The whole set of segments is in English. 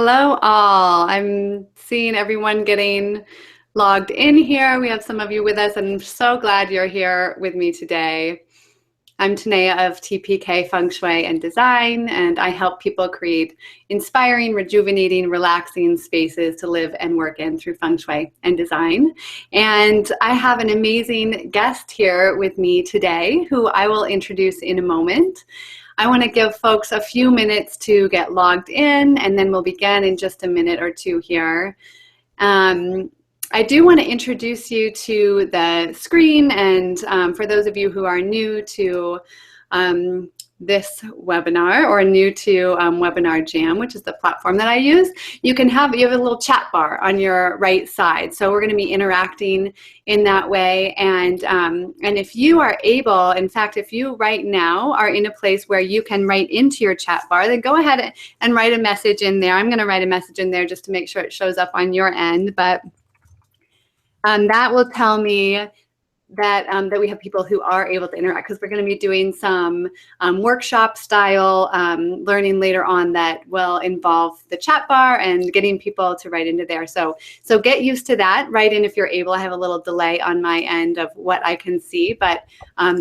Hello all. I'm seeing everyone getting logged in here. We have some of you with us, and I'm so glad you're here with me today. I'm Tanea of TPK Feng Shui and Design, and I help people create inspiring, rejuvenating, relaxing spaces to live and work in through Feng Shui and Design. And I have an amazing guest here with me today who I will introduce in a moment. I want to give folks a few minutes to get logged in, and then we'll begin in just a minute or two here. I do want to introduce you to the screen, and for those of you who are new to this webinar or new to Webinar Jam, which is the platform that I use, you have a little chat bar on your right side. So we're going to be interacting in that way. And if you are able, in fact, if you right now are in a place where you can write into your chat bar, then go ahead and write a message in there. I'm going to write a message in there just to make sure it shows up on your end. But that will tell me that we have people who are able to interact, because we're going to be doing some workshop style learning later on that will involve the chat bar and getting people to write into there. So get used to that. Write in if you're able. I have a little delay on my end of what I can see, but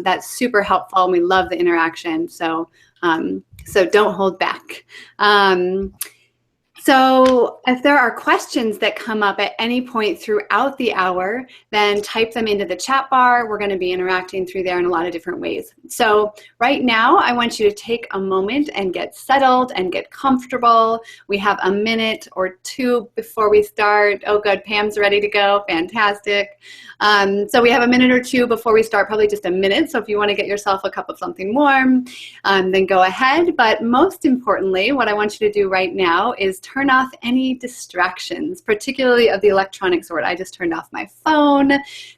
that's super helpful, and we love the interaction. So don't hold back. So if there are questions that come up at any point throughout the hour, then type them into the chat bar. We're going to be interacting through there in a lot of different ways. So right now, I want you to take a moment and get settled and get comfortable. We have a minute or two before we start. Oh, good. Pam's ready to go. Fantastic. So we have a minute or two before we start, probably just a minute. So if you want to get yourself a cup of something warm, then go ahead. But most importantly, what I want you to do right now is turn off any distractions, particularly of the electronic sort. I just turned off my phone,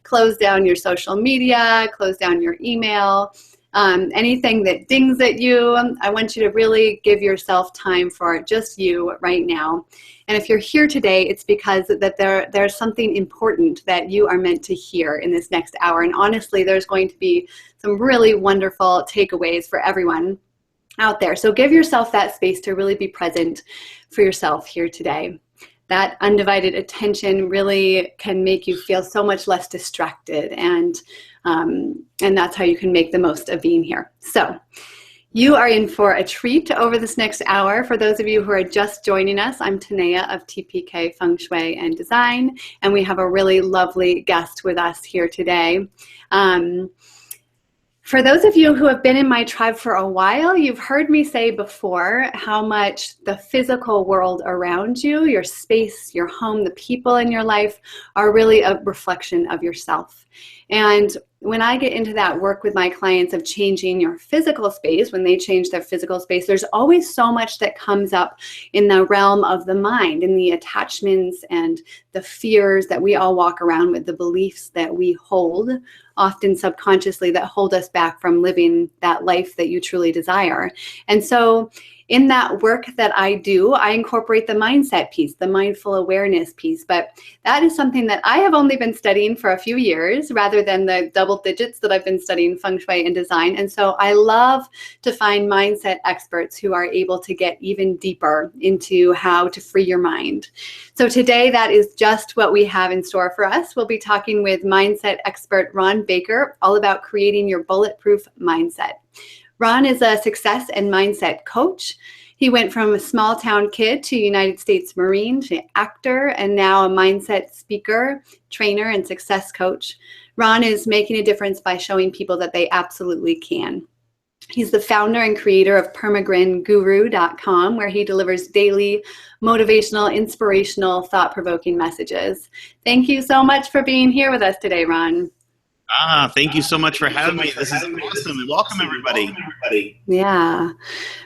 close down your social media, close down your email, anything that dings at you. I want you to really give yourself time for just you right now. And if you're here today, it's because that there's something important that you are meant to hear in this next hour. And honestly, there's going to be some really wonderful takeaways for everyone out there. So give yourself that space to really be present for yourself here today. That undivided attention really can make you feel so much less distracted, and that's how you can make the most of being here. So you are in for a treat over this next hour. For those of you who are just joining us, I'm Tanea of TPK Feng Shui and Design, and we have a really lovely guest with us here today. For those of you who have been in my tribe for a while, you've heard me say before how much the physical world around you, your space, your home, the people in your life are really a reflection of yourself. And when I get into that work with my clients of changing your physical space, when they change their physical space, there's always so much that comes up in the realm of the mind, in the attachments and the fears that we all walk around with, the beliefs that we hold, often subconsciously, that hold us back from living that life that you truly desire. And so in that work that I do, I incorporate the mindset piece, the mindful awareness piece. But that is something that I have only been studying for a few years, rather than the double digits that I've been studying Feng Shui and Design. And so I love to find mindset experts who are able to get even deeper into how to free your mind. So today, that is just what we have in store for us. We'll be talking with mindset expert Ron Baker all about creating your bulletproof mindset. Ron is a success and mindset coach. He went from a small town kid to United States Marine to actor, and now a mindset speaker, trainer, and success coach. Ron is making a difference by showing people that they absolutely can. He's the founder and creator of permagrindguru.com, where he delivers daily motivational, inspirational, thought-provoking messages. Thank you so much for being here with us today, Ron. Thank you so much for having me. This is awesome, and welcome everybody. Yeah.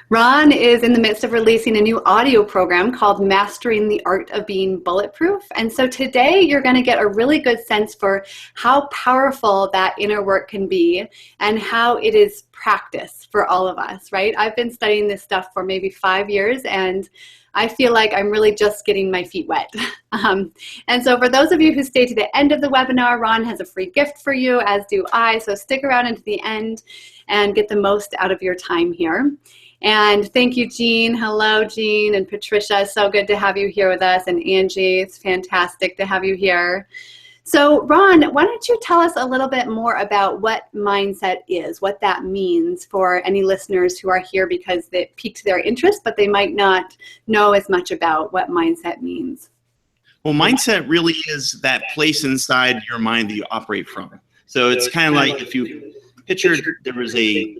Ron is in the midst of releasing a new audio program called Mastering the Art of Being Bulletproof. And so today you're going to get a really good sense for how powerful that inner work can be and how it is practice for all of us, right? I've been studying this stuff for maybe 5 years, and I feel like I'm really just getting my feet wet. And so for those of you who stay to the end of the webinar, Ron has a free gift for you, as do I. So stick around into the end and get the most out of your time here. And thank you, Jean. Hello, Jean and Patricia. So good to have you here with us. And Angie, it's fantastic to have you here. So Ron, why don't you tell us a little bit more about what mindset is, what that means for any listeners who are here because it piqued their interest, but they might not know as much about what mindset means. Well, mindset really is that place inside your mind that you operate from. So it's kind of like if you pictured there was a,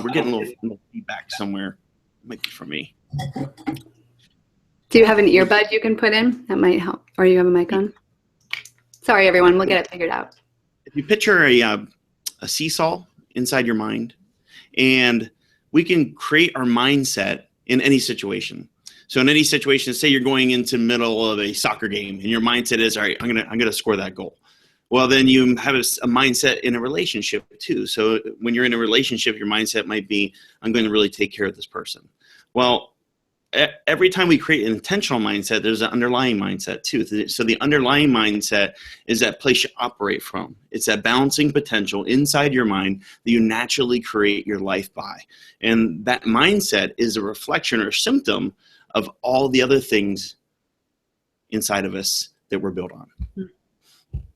we're getting a little feedback somewhere. It might be from me. Do you have an earbud you can put in? That might help. Or you have a mic on? Sorry, everyone. We'll get it figured out. If you picture a seesaw inside your mind, and we can create our mindset in any situation. So in any situation, say you're going into the middle of a soccer game, and your mindset is, all right, I'm gonna score that goal. Well, then you have a mindset in a relationship too. So when you're in a relationship, your mindset might be, I'm going to really take care of this person. Well, every time we create an intentional mindset, there's an underlying mindset too. So the underlying mindset is that place you operate from. It's that balancing potential inside your mind that you naturally create your life by. And that mindset is a reflection or symptom of all the other things inside of us that we're built on.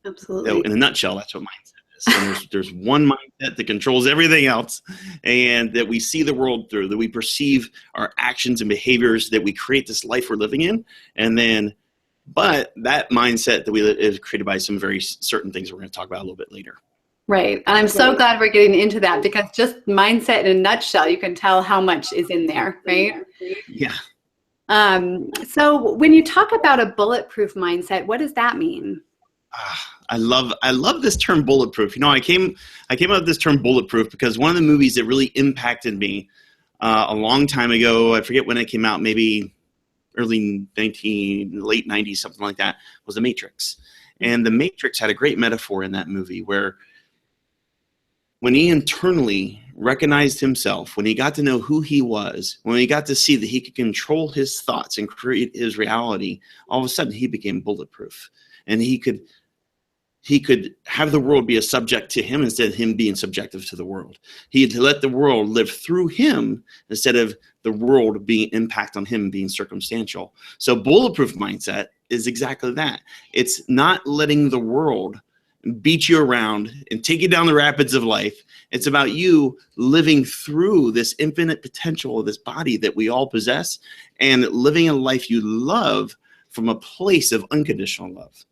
Absolutely. So in a nutshell, that's what mindset is. So there's one mindset that controls everything else, and that we see the world through, that we perceive our actions and behaviors, that we create this life we're living in. And then, but that mindset that we live is created by some very certain things we're going to talk about a little bit later. Right. And I'm so glad we're getting into that, because just mindset in a nutshell, you can tell how much is in there, right? Yeah. So when you talk about a bulletproof mindset, what does that mean? I love this term bulletproof. You know, I came up with this term bulletproof because one of the movies that really impacted me a long time ago, I forget when it came out, maybe late 90s, something like that, was The Matrix. And The Matrix had a great metaphor in that movie where when he internally recognized himself, when he got to know who he was, when he got to see that he could control his thoughts and create his reality, all of a sudden he became bulletproof. And he could have the world be a subject to him instead of him being subjective to the world. He had to let the world live through him instead of the world being impact on him being circumstantial. So bulletproof mindset is exactly that. It's not letting the world beat you around and take you down the rapids of life. It's about you living through this infinite potential of this body that we all possess and living a life you love from a place of unconditional love.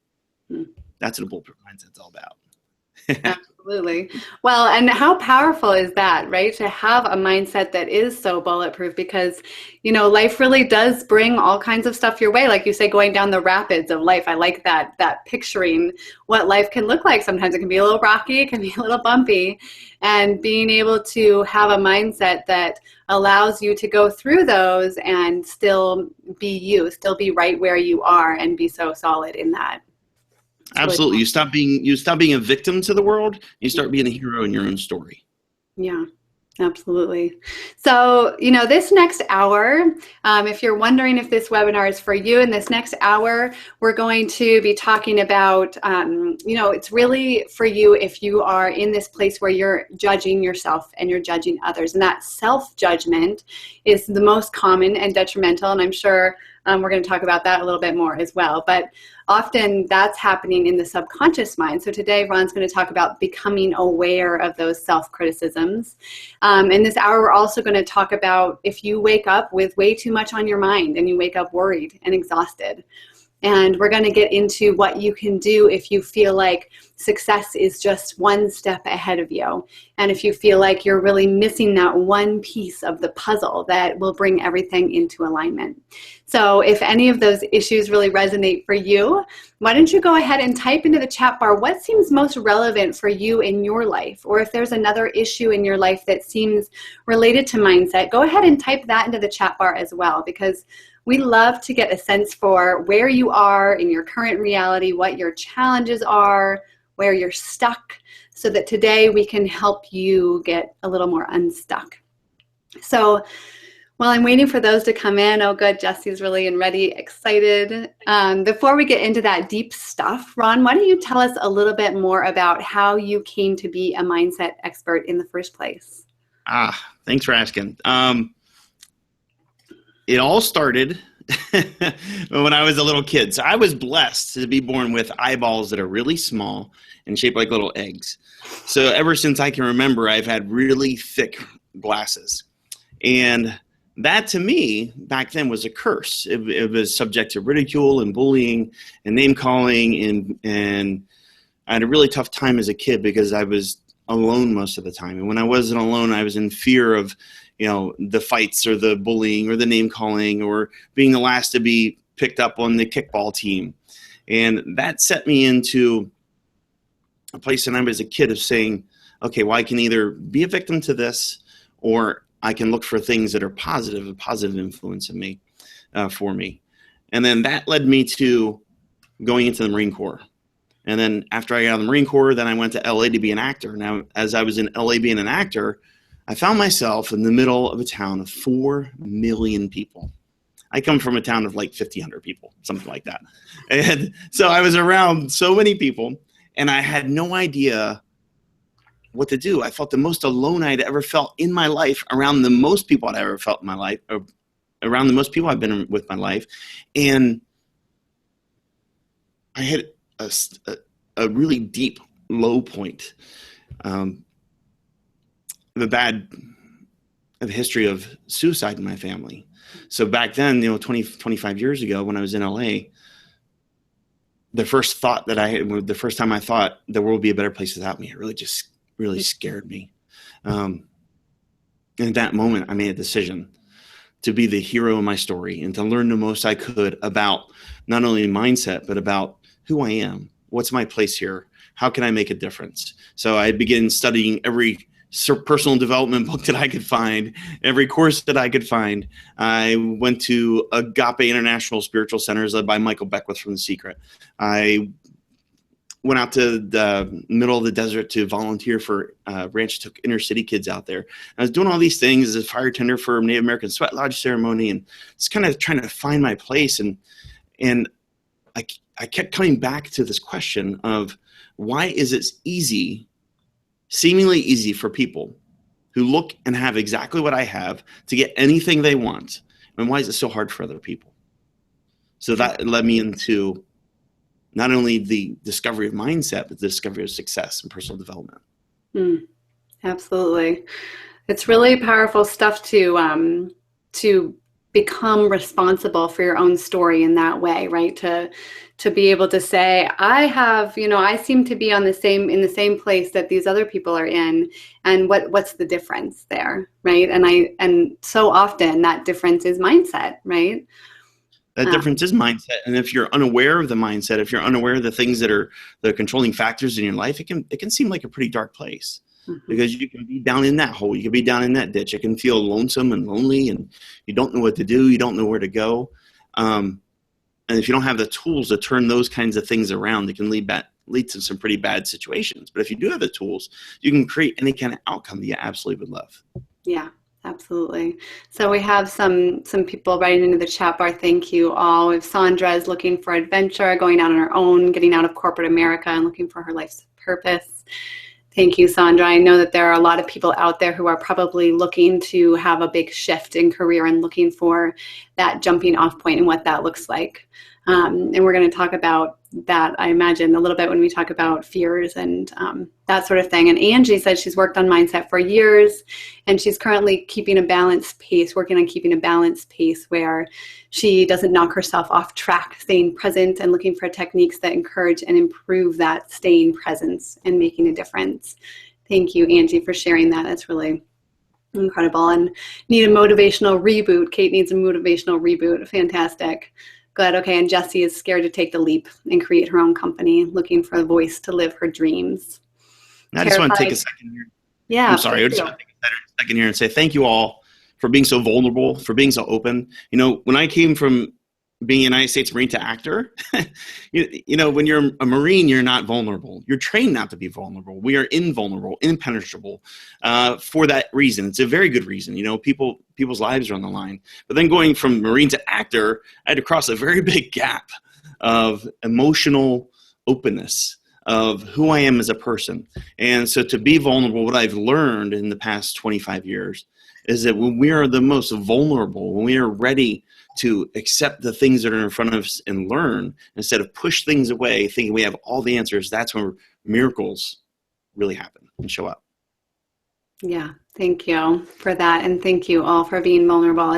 That's what a bulletproof mindset's all about. Absolutely. Well, and how powerful is that, right? To have a mindset that is so bulletproof, because, you know, life really does bring all kinds of stuff your way. Like you say, going down the rapids of life. I like that picturing what life can look like. Sometimes it can be a little rocky, it can be a little bumpy, and being able to have a mindset that allows you to go through those and still be you, still be right where you are, and be so solid in that. Absolutely. You stop being a victim to the world. You start being a hero in your own story. Yeah, absolutely. So, you know, this next hour, if you're wondering if this webinar is for you, in this next hour, we're going to be talking about, you know, it's really for you if you are in this place where you're judging yourself and you're judging others. And that self-judgment is the most common and detrimental. And I'm sure we're going to talk about that a little bit more as well. But often that's happening in the subconscious mind. So today, Ron's going to talk about becoming aware of those self-criticisms. In this hour, we're also going to talk about if you wake up with way too much on your mind and you wake up worried and exhausted. And we're going to get into what you can do if you feel like success is just one step ahead of you. And if you feel like you're really missing that one piece of the puzzle that will bring everything into alignment. So if any of those issues really resonate for you, why don't you go ahead and type into the chat bar what seems most relevant for you in your life? Or if there's another issue in your life that seems related to mindset, go ahead and type that into the chat bar as well, because we love to get a sense for where you are in your current reality, what your challenges are, where you're stuck, so that today we can help you get a little more unstuck. So while I'm waiting for those to come in, oh good, Jesse's really ready, excited. Before we get into that deep stuff, Ron, why don't you tell us a little bit more about how you came to be a mindset expert in the first place? Thanks for asking. It all started when I was a little kid. So I was blessed to be born with eyeballs that are really small and shaped like little eggs. So ever since I can remember, I've had really thick glasses. And that to me back then was a curse. It was subject to ridicule and bullying and name calling. And I had a really tough time as a kid because I was alone most of the time. And when I wasn't alone, I was in fear of, the fights or the bullying or the name calling or being the last to be picked up on the kickball team. And that set me into a place when I was a kid of saying, okay, well, I can either be a victim to this or I can look for things that are positive, a positive influence in me, for me. And then that led me to going into the Marine Corps. And then after I got out of the Marine Corps, then I went to LA to be an actor. Now, as I was in LA being an actor, I found myself in the middle of a town of 4 million people. I come from a town of like 1,500 people, something like that. And so I was around so many people, and I had no idea what to do. I felt the most alone I'd ever felt in my life, around the most people I'd ever felt in my life, or around the most people I've been with my life. And I hit a really deep low point. A history of suicide in my family. So back then, 25 years ago when I was in LA, the first time I thought the world would be a better place without me, it really scared me. And at that moment, I made a decision to be the hero of my story and to learn the most I could about not only mindset, but about who I am. What's my place here? How can I make a difference? So I began studying every personal development book that I could find, every course that I could find. I went to Agape International Spiritual Centers led by Michael Beckwith from The Secret. I went out to the middle of the desert to volunteer for Ranch, took inner city kids out there. I was doing all these things as a fire tender for a Native American sweat lodge ceremony and just kind of trying to find my place. And I kept coming back to this question of why is it seemingly easy for people who look and have exactly what I have to get anything they want, and why is it so hard for other people? So that led me into not only the discovery of mindset, but the discovery of success and personal development. Absolutely. It's really powerful stuff to become responsible for your own story in that way, right? To be able to say, I seem to be in the same place that these other people are in, and what's the difference there, right? And so often that difference is mindset, right? That difference is mindset. And if you're unaware of the mindset, if you're unaware of the things that are the controlling factors in your life, it can seem like a pretty dark place. Mm-hmm. Because you can be down in that hole. You can be down in that ditch. It can feel lonesome and lonely, and you don't know what to do. You don't know where to go. And if you don't have the tools to turn those kinds of things around, it can lead to some pretty bad situations. But if you do have the tools, you can create any kind of outcome that you absolutely would love. Yeah, absolutely. So we have some people writing into the chat bar. Thank you all. If Sandra is looking for adventure, going out on her own, getting out of corporate America and looking for her life's purpose. Thank you, Sandra. I know that there are a lot of people out there who are probably looking to have a big shift in career and looking for that jumping off point and what that looks like. And we're going to talk about that, I imagine, a little bit when we talk about fears and that sort of thing. And Angie said she's worked on mindset for years, and she's currently working on keeping a balanced pace where she doesn't knock herself off track, staying present and looking for techniques that encourage and improve that staying presence and making a difference. Thank you, Angie, for sharing that. That's really incredible. And need a motivational reboot. Kate needs a motivational reboot. Fantastic. Good. Okay. And Jessie is scared to take the leap and create her own company, looking for a voice to live her dreams. I just want to take a second here. Yeah. I'm sorry. I just want to take a second here and say thank you all for being so vulnerable, for being so open. When I came from being a United States Marine to actor, when you're a Marine, you're not vulnerable. You're trained not to be vulnerable. We are invulnerable, impenetrable for that reason. It's a very good reason. People's lives are on the line. But then going from Marine to actor, I had to cross a very big gap of emotional openness, of who I am as a person. And so to be vulnerable, what I've learned in the past 25 years is that when we are the most vulnerable, when we are ready to accept the things that are in front of us and learn, instead of push things away thinking we have all the answers, that's when miracles really happen and show up. Yeah, thank you for that. And thank you all for being vulnerable.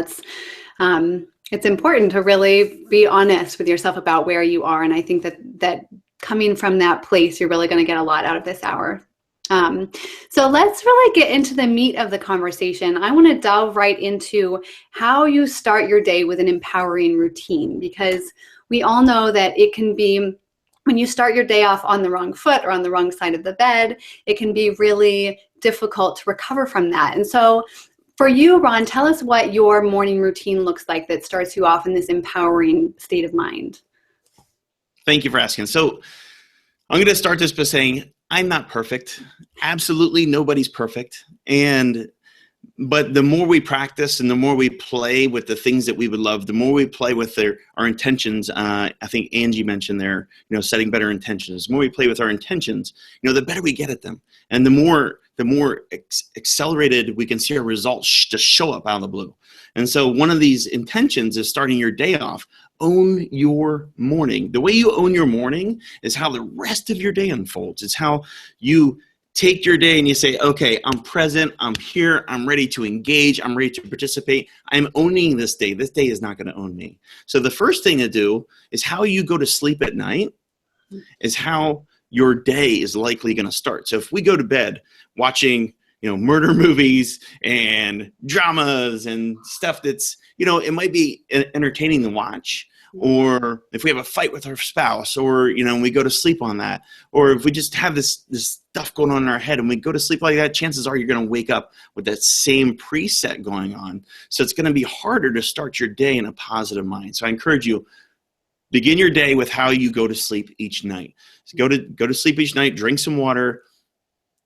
It's important to really be honest with yourself about where you are. And I think that coming from that place, you're really going to get a lot out of this hour. So let's really get into the meat of the conversation. I want to delve right into how you start your day with an empowering routine, because we all know that it can be, when you start your day off on the wrong foot or on the wrong side of the bed, it can be really difficult to recover from that. And so for you, Ron, tell us what your morning routine looks like that starts you off in this empowering state of mind. Thank you for asking. So I'm going to start this by saying I'm not perfect. Absolutely nobody's perfect. But the more we practice and the more we play with the things that we would love, the more we play with our intentions. I think Angie mentioned there, setting better intentions. The more we play with our intentions, the better we get at them. And the more accelerated we can see our results just show up out of the blue. And so one of these intentions is starting your day off. Own your morning. The way you own your morning is how the rest of your day unfolds. It's how you take your day and you say, okay, I'm present, I'm here, I'm ready to engage, I'm ready to participate. I'm owning this day. This day is not going to own me. So the first thing to do is how you go to sleep at night is how your day is likely going to start. So if we go to bed watching, murder movies and dramas and stuff that's, it might be entertaining to watch. Or if we have a fight with our spouse, or, we go to sleep on that, or if we just have this stuff going on in our head and we go to sleep like that, chances are you're going to wake up with that same preset going on. So it's going to be harder to start your day in a positive mind. So I encourage you, begin your day with how you go to sleep each night. So go to sleep each night, drink some water,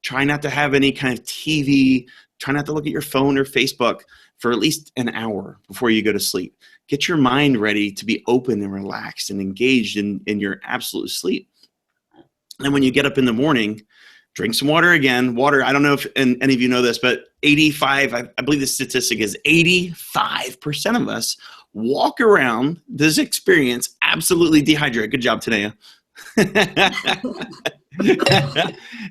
try not to have any kind of TV, try not to look at your phone or Facebook for at least an hour before you go to sleep. Get your mind ready to be open and relaxed and engaged in your absolute sleep. And when you get up in the morning, drink some water again. Water, I don't know if any of you know this, but 85, I believe the statistic is 85% of us walk around this experience absolutely dehydrated. Good job, Tanea.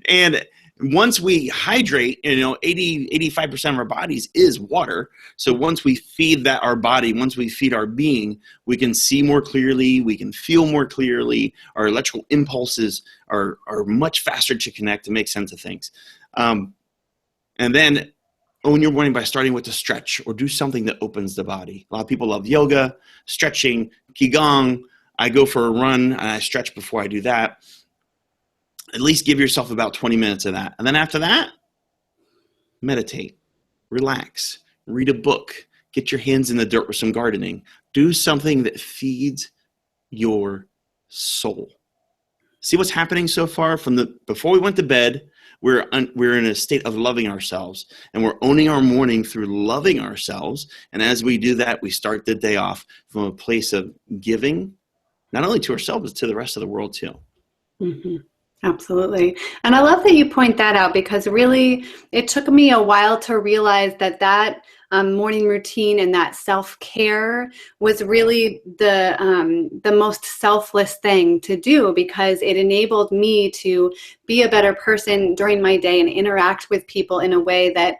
And once we hydrate, 85% of our bodies is water. So once we feed that our body, once we feed our being, we can see more clearly, we can feel more clearly, our electrical impulses are much faster to connect and make sense of things. And then own your morning by starting with a stretch or do something that opens the body. A lot of people love yoga, stretching, qigong. I go for a run and I stretch before I do that. At least give yourself about 20 minutes of that. And then after that, meditate, relax, read a book, get your hands in the dirt with some gardening. Do something that feeds your soul. See what's happening so far before we went to bed, we're in a state of loving ourselves, and we're owning our morning through loving ourselves. And as we do that, we start the day off from a place of giving, not only to ourselves, but to the rest of the world too. Mm-hmm. Absolutely. And I love that you point that out, because really it took me a while to realize that morning routine and that self-care was really the most selfless thing to do, because it enabled me to be a better person during my day and interact with people in a way that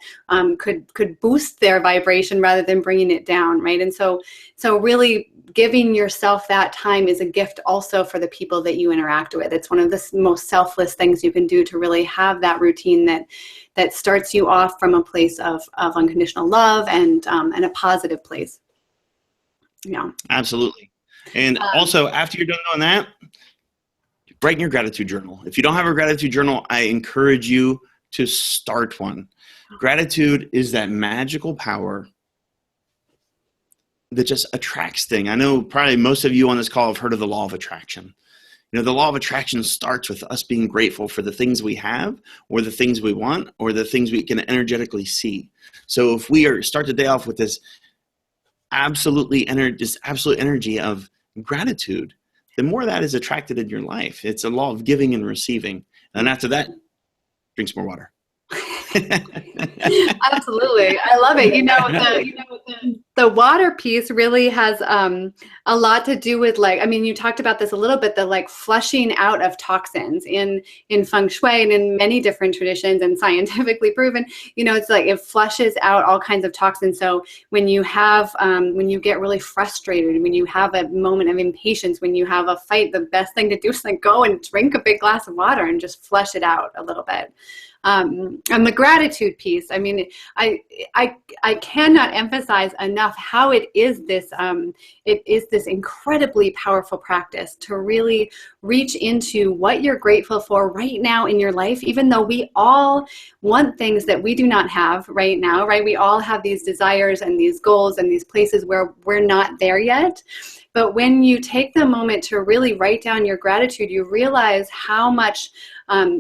could boost their vibration rather than bringing it down, right? And so really giving yourself that time is a gift also for the people that you interact with. It's one of the most selfless things you can do to really have that routine that starts you off from a place of unconditional love and a positive place. Yeah, absolutely. And also, after you're done doing that, write in your gratitude journal. If you don't have a gratitude journal, I encourage you to start one. Gratitude is that magical power that just attracts things. I know probably most of you on this call have heard of the law of attraction. The law of attraction starts with us being grateful for the things we have, or the things we want, or the things we can energetically see. So if we start the day off with this absolute energy of gratitude, the more that is attracted in your life. It's a law of giving and receiving. And after that, drink some more water. Absolutely. I love it. The water piece really has a lot to do with, like, I mean, you talked about this a little bit, the like flushing out of toxins in feng shui and in many different traditions and scientifically proven, it's like it flushes out all kinds of toxins. So when you have, when you get really frustrated, when you have a moment of impatience, when you have a fight, the best thing to do is like go and drink a big glass of water and just flush it out a little bit. And the gratitude piece, I mean, I cannot emphasize enough how it is this incredibly powerful practice to really reach into what you're grateful for right now in your life, even though we all want things that we do not have right now, right? We all have these desires and these goals and these places where we're not there yet. But when you take the moment to really write down your gratitude, you realize how much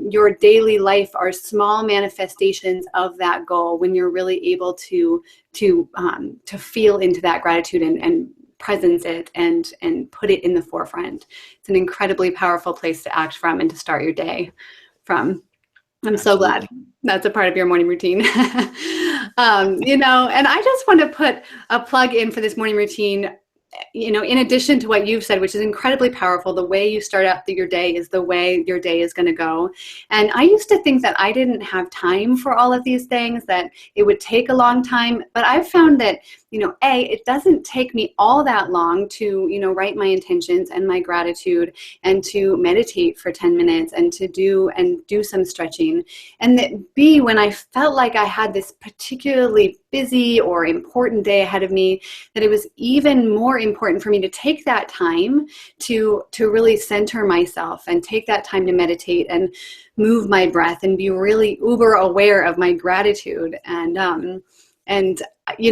your daily life are small manifestations of that goal when you're really able to feel into that gratitude and presence it and put it in the forefront. It's an incredibly powerful place to act from and to start your day from. I'm so glad that's a part of your morning routine. And I just want to put a plug in for this morning routine. In addition to what you've said, which is incredibly powerful, the way you start out your day is the way your day is going to go. And I used to think that I didn't have time for all of these things, that it would take a long time. But I've found that, it doesn't take me all that long to, write my intentions and my gratitude and to meditate for 10 minutes and to do some stretching. And that B, when I felt like I had this particularly busy or important day ahead of me, that it was even more important for me to take that time to really center myself and take that time to meditate and move my breath and be really uber aware of my gratitude. And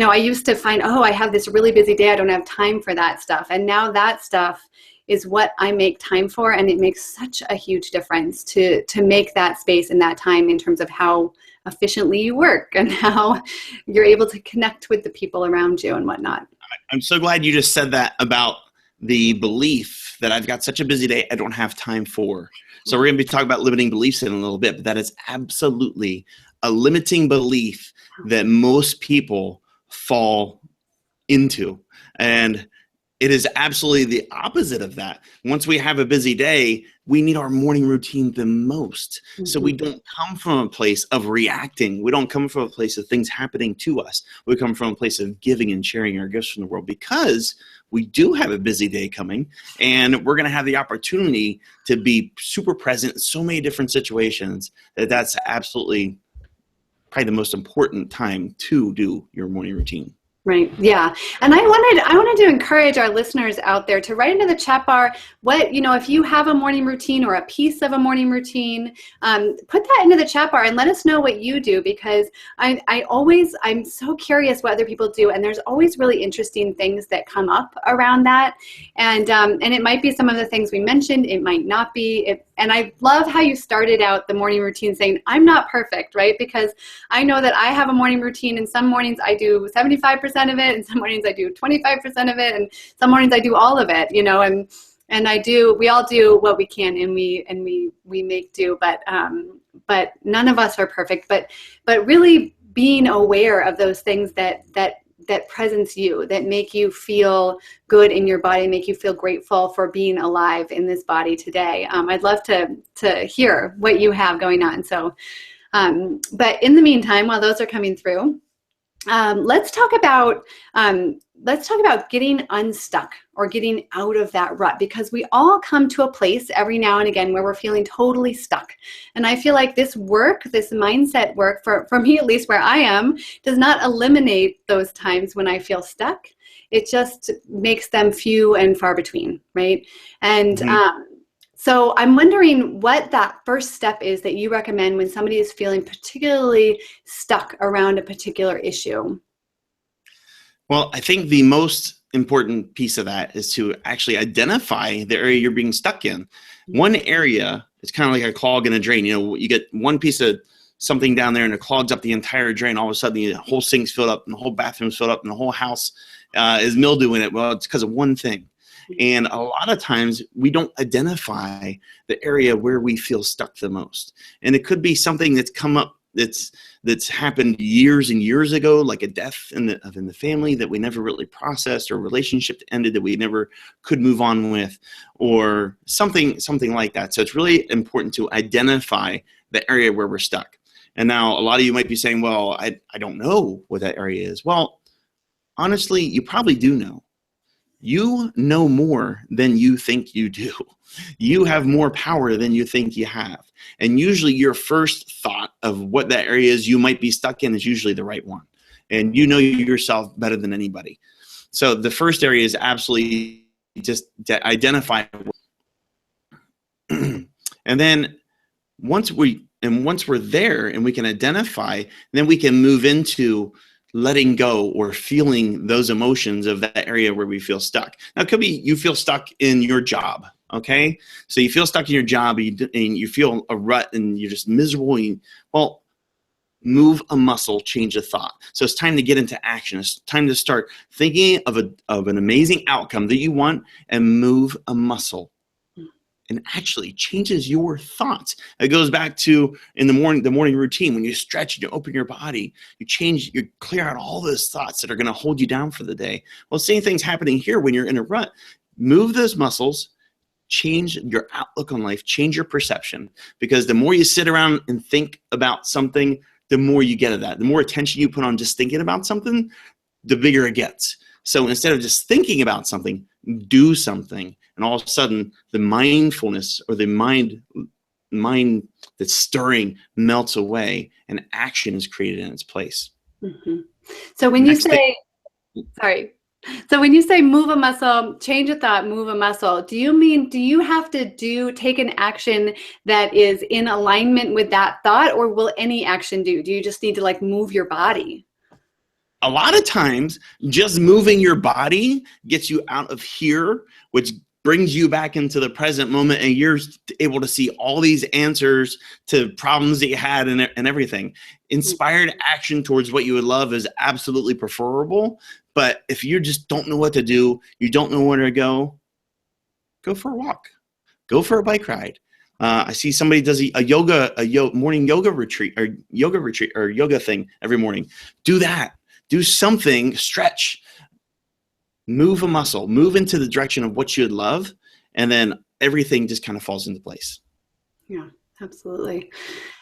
I used to find, I have this really busy day, I don't have time for that stuff. And now that stuff is what I make time for, and it makes such a huge difference to make that space and that time in terms of how efficiently you work and how you're able to connect with the people around you and whatnot. I'm so glad you just said that about the belief that I've got such a busy day I don't have time for. So we're going to be talking about limiting beliefs in a little bit, but that is absolutely a limiting belief that most people fall into. And it is absolutely the opposite of that. Once we have a busy day, we need our morning routine the most. Mm-hmm. So we don't come from a place of reacting. We don't come from a place of things happening to us. We come from a place of giving and sharing our gifts from the world, because we do have a busy day coming, and we're going to have the opportunity to be super present in so many different situations that's absolutely probably the most important time to do your morning routine. Right. Yeah. And I wanted to encourage our listeners out there to write into the chat bar what, if you have a morning routine or a piece of a morning routine, put that into the chat bar and let us know what you do, because I'm so curious what other people do. And there's always really interesting things that come up around that. And it might be some of the things we mentioned. It might not be. And I love how you started out the morning routine saying, I'm not perfect, right? Because I know that I have a morning routine, and some mornings I do 75% of it, and some mornings I do 25% of it, and some mornings I do all of it, and we all do what we can, and we make do, but none of us are perfect, but really being aware of those things that presence you, that make you feel good in your body, make you feel grateful for being alive in this body today. I'd love to hear what you have going on. So, but in the meantime, while those are coming through, let's talk about getting unstuck or getting out of that rut, because we all come to a place every now and again where we're feeling totally stuck. And I feel like this mindset work, for me at least where I am, does not eliminate those times when I feel stuck. It just makes them few and far between, right? And so I'm wondering what that first step is that you recommend when somebody is feeling particularly stuck around a particular issue. Well, I think the most important piece of that is to actually identify the area you're being stuck in. One area, it's kind of like a clog in a drain. You get one piece of something down there and it clogs up the entire drain. All of a sudden, the whole sink's filled up and the whole bathroom's filled up and the whole house is mildew in it. Well, it's because of one thing. And a lot of times we don't identify the area where we feel stuck the most. And it could be something that's come up that's happened years and years ago, like a death in the family that we never really processed, or a relationship that ended that we never could move on with, or something like that. So it's really important to identify the area where we're stuck. And now a lot of you might be saying, well, I don't know what that area is. Well, honestly, you probably do know. You know more than you think you do. You have more power than you think you have. And usually your first thought of what that area is you might be stuck in is usually the right one. And you know yourself better than anybody. So the first area is absolutely just to identify. And then once we're there and we can identify, then we can move into letting go or feeling those emotions of that area where we feel stuck. Now, it could be you feel stuck in your job, okay? So you feel stuck in your job and you feel a rut and you're just miserable. Well, move a muscle, change a thought. So it's time to get into action. It's time to start thinking of an amazing outcome that you want and move a muscle. And actually changes your thoughts. It goes back to in the morning routine, when you stretch and you open your body, you clear out all those thoughts that are going to hold you down for the day. Well, same thing's happening here when you're in a rut. Move those muscles, change your outlook on life, change your perception, because the more you sit around and think about something, the more you get of that. The more attention you put on just thinking about something, the bigger it gets. So instead of just thinking about something, do something. And all of a sudden, the mindfulness or the mind that's stirring melts away, and action is created in its place. Mm-hmm. So when you say move a muscle, change a thought, move a muscle, do you have to take an action that is in alignment with that thought, or will any action do? Do you just need to move your body? A lot of times, just moving your body gets you out of here, which brings you back into the present moment, and you're able to see all these answers to problems that you had and everything. Inspired action towards what you would love is absolutely preferable. But if you just don't know what to do, you don't know where to go for a walk, go for a bike ride. I see somebody does a morning yoga retreat or yoga thing every morning. Do that. Do something, stretch. Move a muscle, move into the direction of what you'd love, and then everything just kind of falls into place. Yeah, absolutely.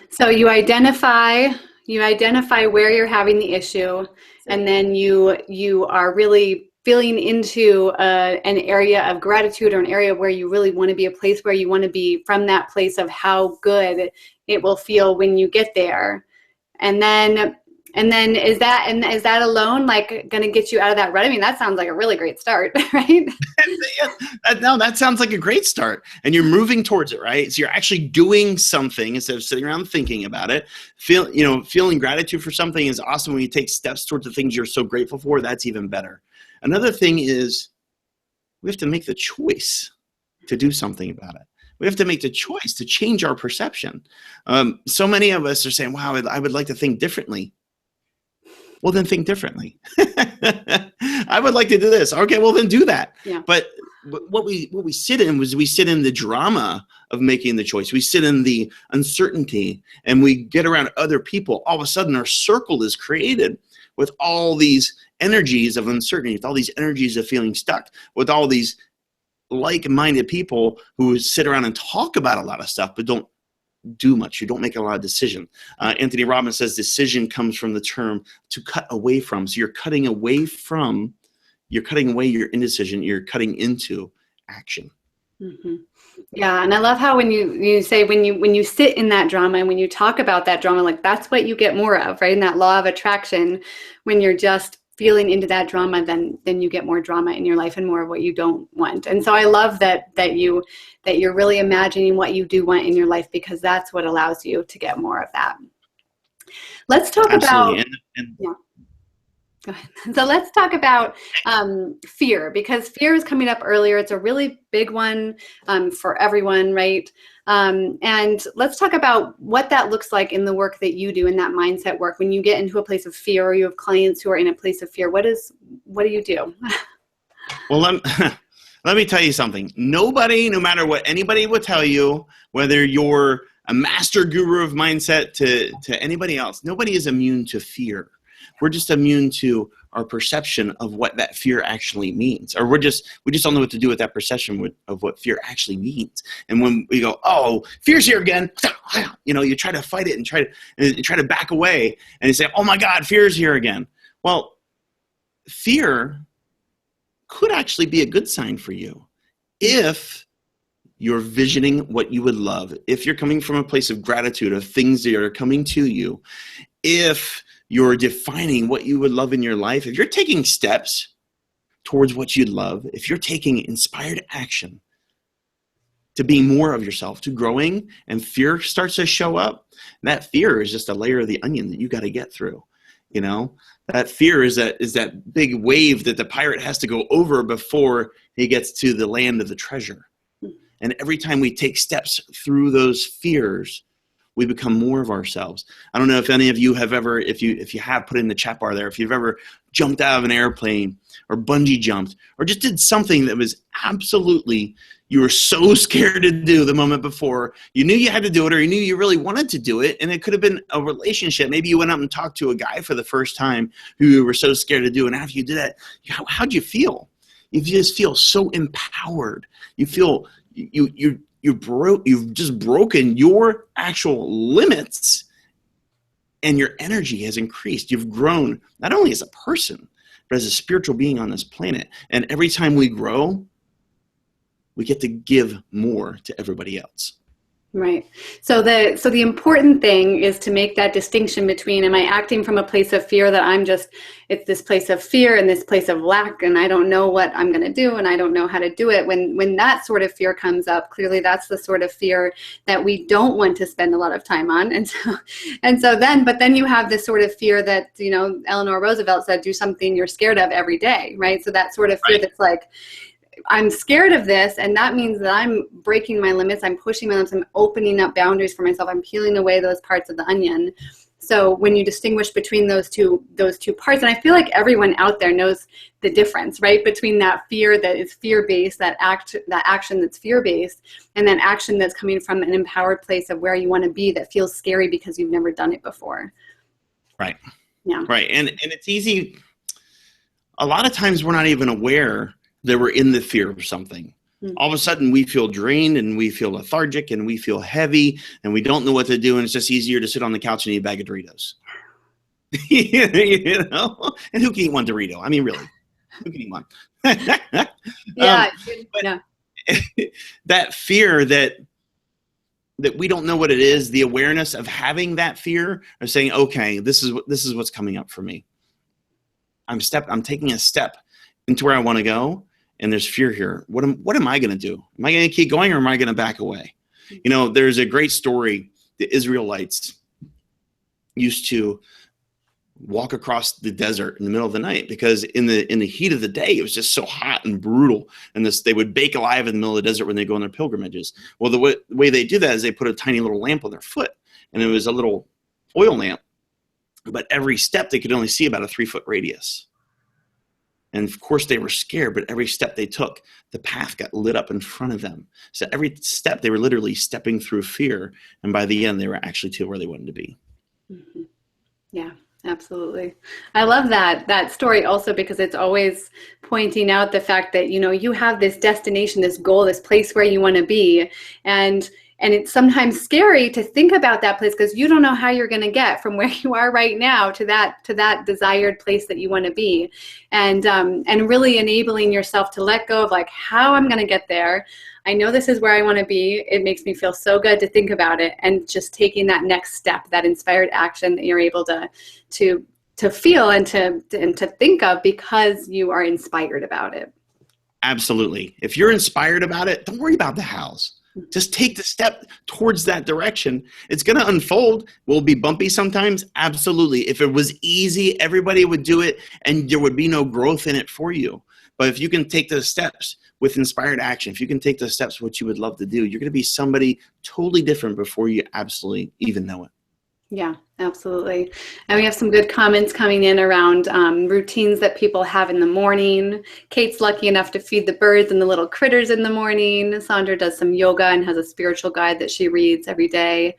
So you identify where you're having the issue, and then you are really feeling into an area of gratitude, or an area where you really want to be, a place where you want to be, from that place of how good it will feel when you get there. And then is that alone going to get you out of that rut? I mean, that sounds like a really great start, right? That sounds like a great start. And you're moving towards it, right? So you're actually doing something instead of sitting around thinking about it. Feeling gratitude for something is awesome. When you take steps towards the things you're so grateful for, that's even better. Another thing is we have to make the choice to do something about it. We have to make the choice to change our perception. So many of us are saying, wow, I would like to think differently. Well, then think differently. I would like to do this. Okay, well, then do that. Yeah. But what we sit in the drama of making the choice. We sit in the uncertainty, and we get around other people. All of a sudden, our circle is created with all these energies of uncertainty, with all these energies of feeling stuck, with all these like-minded people who sit around and talk about a lot of stuff, but don't do much. You don't make a lot of decision. Anthony Robbins says decision comes from the term to cut away from. So you're cutting away your indecision. You're cutting into action. Mm-hmm. Yeah, and I love how when you say when you sit in that drama, and when you talk about that drama, that's what you get more of, right? In that law of attraction, when you're just feeling into that drama, then you get more drama in your life and more of what you don't want. And so I love that you're really imagining what you do want in your life, because that's what allows you to get more of that. Let's talk Absolutely. about yeah. Go ahead. So let's talk about fear, because fear is coming up earlier. It's a really big one for everyone, right? And let's talk about what that looks like in the work that you do, in that mindset work. When you get into a place of fear, or you have clients who are in a place of fear, what do you do? Well, Let me tell you something. Nobody, no matter what anybody will tell you, whether you're a master guru of mindset to anybody else, nobody is immune to fear. We're just immune to our perception of what that fear actually means. Or we just don't know what to do with that perception of what fear actually means. And when we go, oh, fear's here again, you try to fight it and try to back away, and you say, oh my God, fear's here again. Well, fear could actually be a good sign for you if you're visioning what you would love, if you're coming from a place of gratitude of things that are coming to you, if you're defining what you would love in your life, if you're taking steps towards what you'd love, if you're taking inspired action to being more of yourself, to growing, and fear starts to show up, that fear is just a layer of the onion that you got to get through. That fear is that big wave that the pirate has to go over before he gets to the land of the treasure. And every time we take steps through those fears, we become more of ourselves. I don't know if any of you have ever, if you have, put in the chat bar there, if you've ever jumped out of an airplane or bungee jumped or just did something that was absolutely, you were so scared to do the moment before. You knew you had to do it, or you knew you really wanted to do it, and it could have been a relationship. Maybe you went up and talked to a guy for the first time who you were so scared to do, and after you did that, how'd you feel? You just feel so empowered. You feel you've just broken your actual limits, and your energy has increased. You've grown not only as a person, but as a spiritual being on this planet. And every time we grow, we get to give more to everybody else. Right. So the important thing is to make that distinction between, am I acting from a place of fear that it's this place of fear and this place of lack, and I don't know what I'm going to do and I don't know how to do it. When that sort of fear comes up, clearly that's the sort of fear that we don't want to spend a lot of time on. But then you have this sort of fear that, Eleanor Roosevelt said, do something you're scared of every day, right? So that sort of fear that's like, I'm scared of this, and that means that I'm breaking my limits, I'm pushing my limits, I'm opening up boundaries for myself, I'm peeling away those parts of the onion. So when you distinguish between those two parts, and I feel like everyone out there knows the difference, right, between that fear that is fear-based, that action that's fear-based, and then action that's coming from an empowered place of where you want to be that feels scary because you've never done it before. Right. Yeah. Right. And it's easy. A lot of times we're not even aware that we're in the fear of something. All of a sudden we feel drained and we feel lethargic and we feel heavy and we don't know what to do. And it's just easier to sit on the couch and eat a bag of Doritos. And who can eat one Dorito? I mean, really, who can eat one? Yeah. That fear that we don't know what it is, the awareness of having that fear of saying, okay, this is what's coming up for me. I'm taking a step into where I want to go. And there's fear here. What am I going to do? Am I going to keep going, or am I going to back away? There's a great story. The Israelites used to walk across the desert in the middle of the night because in the heat of the day, it was just so hot and brutal. And they would bake alive in the middle of the desert when they go on their pilgrimages. Well, the way they do that is they put a tiny little lamp on their foot, and it was a little oil lamp. But every step they could only see about a 3-foot radius. And of course they were scared, but every step they took, the path got lit up in front of them. So every step, they were literally stepping through fear. And by the end, they were actually to where they wanted to be. Mm-hmm. Yeah, absolutely. I love that story also because it's always pointing out the fact that, you have this destination, this goal, this place where you want to be. And it's sometimes scary to think about that place because you don't know how you're going to get from where you are right now to that desired place that you want to be, and really enabling yourself to let go of like how I'm going to get there. I know this is where I want to be. It makes me feel so good to think about it, and just taking that next step, that inspired action that you're able to feel and to think of because you are inspired about it. Absolutely. If you're inspired about it, don't worry about the hows. Just take the step towards that direction. It's going to unfold. Will it be bumpy sometimes? Absolutely. If it was easy, everybody would do it and there would be no growth in it for you. But if you can take those steps with inspired action, if you can take those steps, what you would love to do, you're going to be somebody totally different before you absolutely even know it. Yeah, absolutely. And we have some good comments coming in around routines that people have in the morning. Kate's lucky enough to feed the birds and the little critters in the morning. Sandra does some yoga and has a spiritual guide that she reads every day.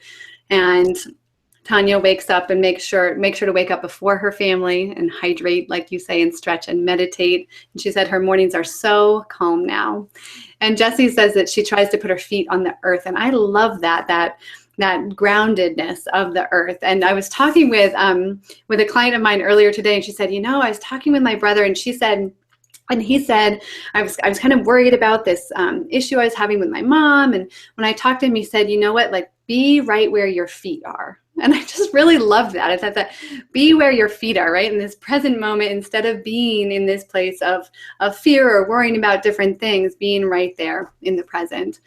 And Tanya wakes up and makes sure to wake up before her family and hydrate, like you say, and stretch and meditate. And she said her mornings are so calm now. And Jessie says that she tries to put her feet on the earth. And I love that groundedness of the earth. And I was talking with a client of mine earlier today, and she said, I was talking with my brother, and he said, I was kind of worried about this issue I was having with my mom. And when I talked to him, he said, you know what, like, be right where your feet are. And I just really love that. I thought that be where your feet are, right? In this present moment, instead of being in this place of fear or worrying about different things, being right there in the present.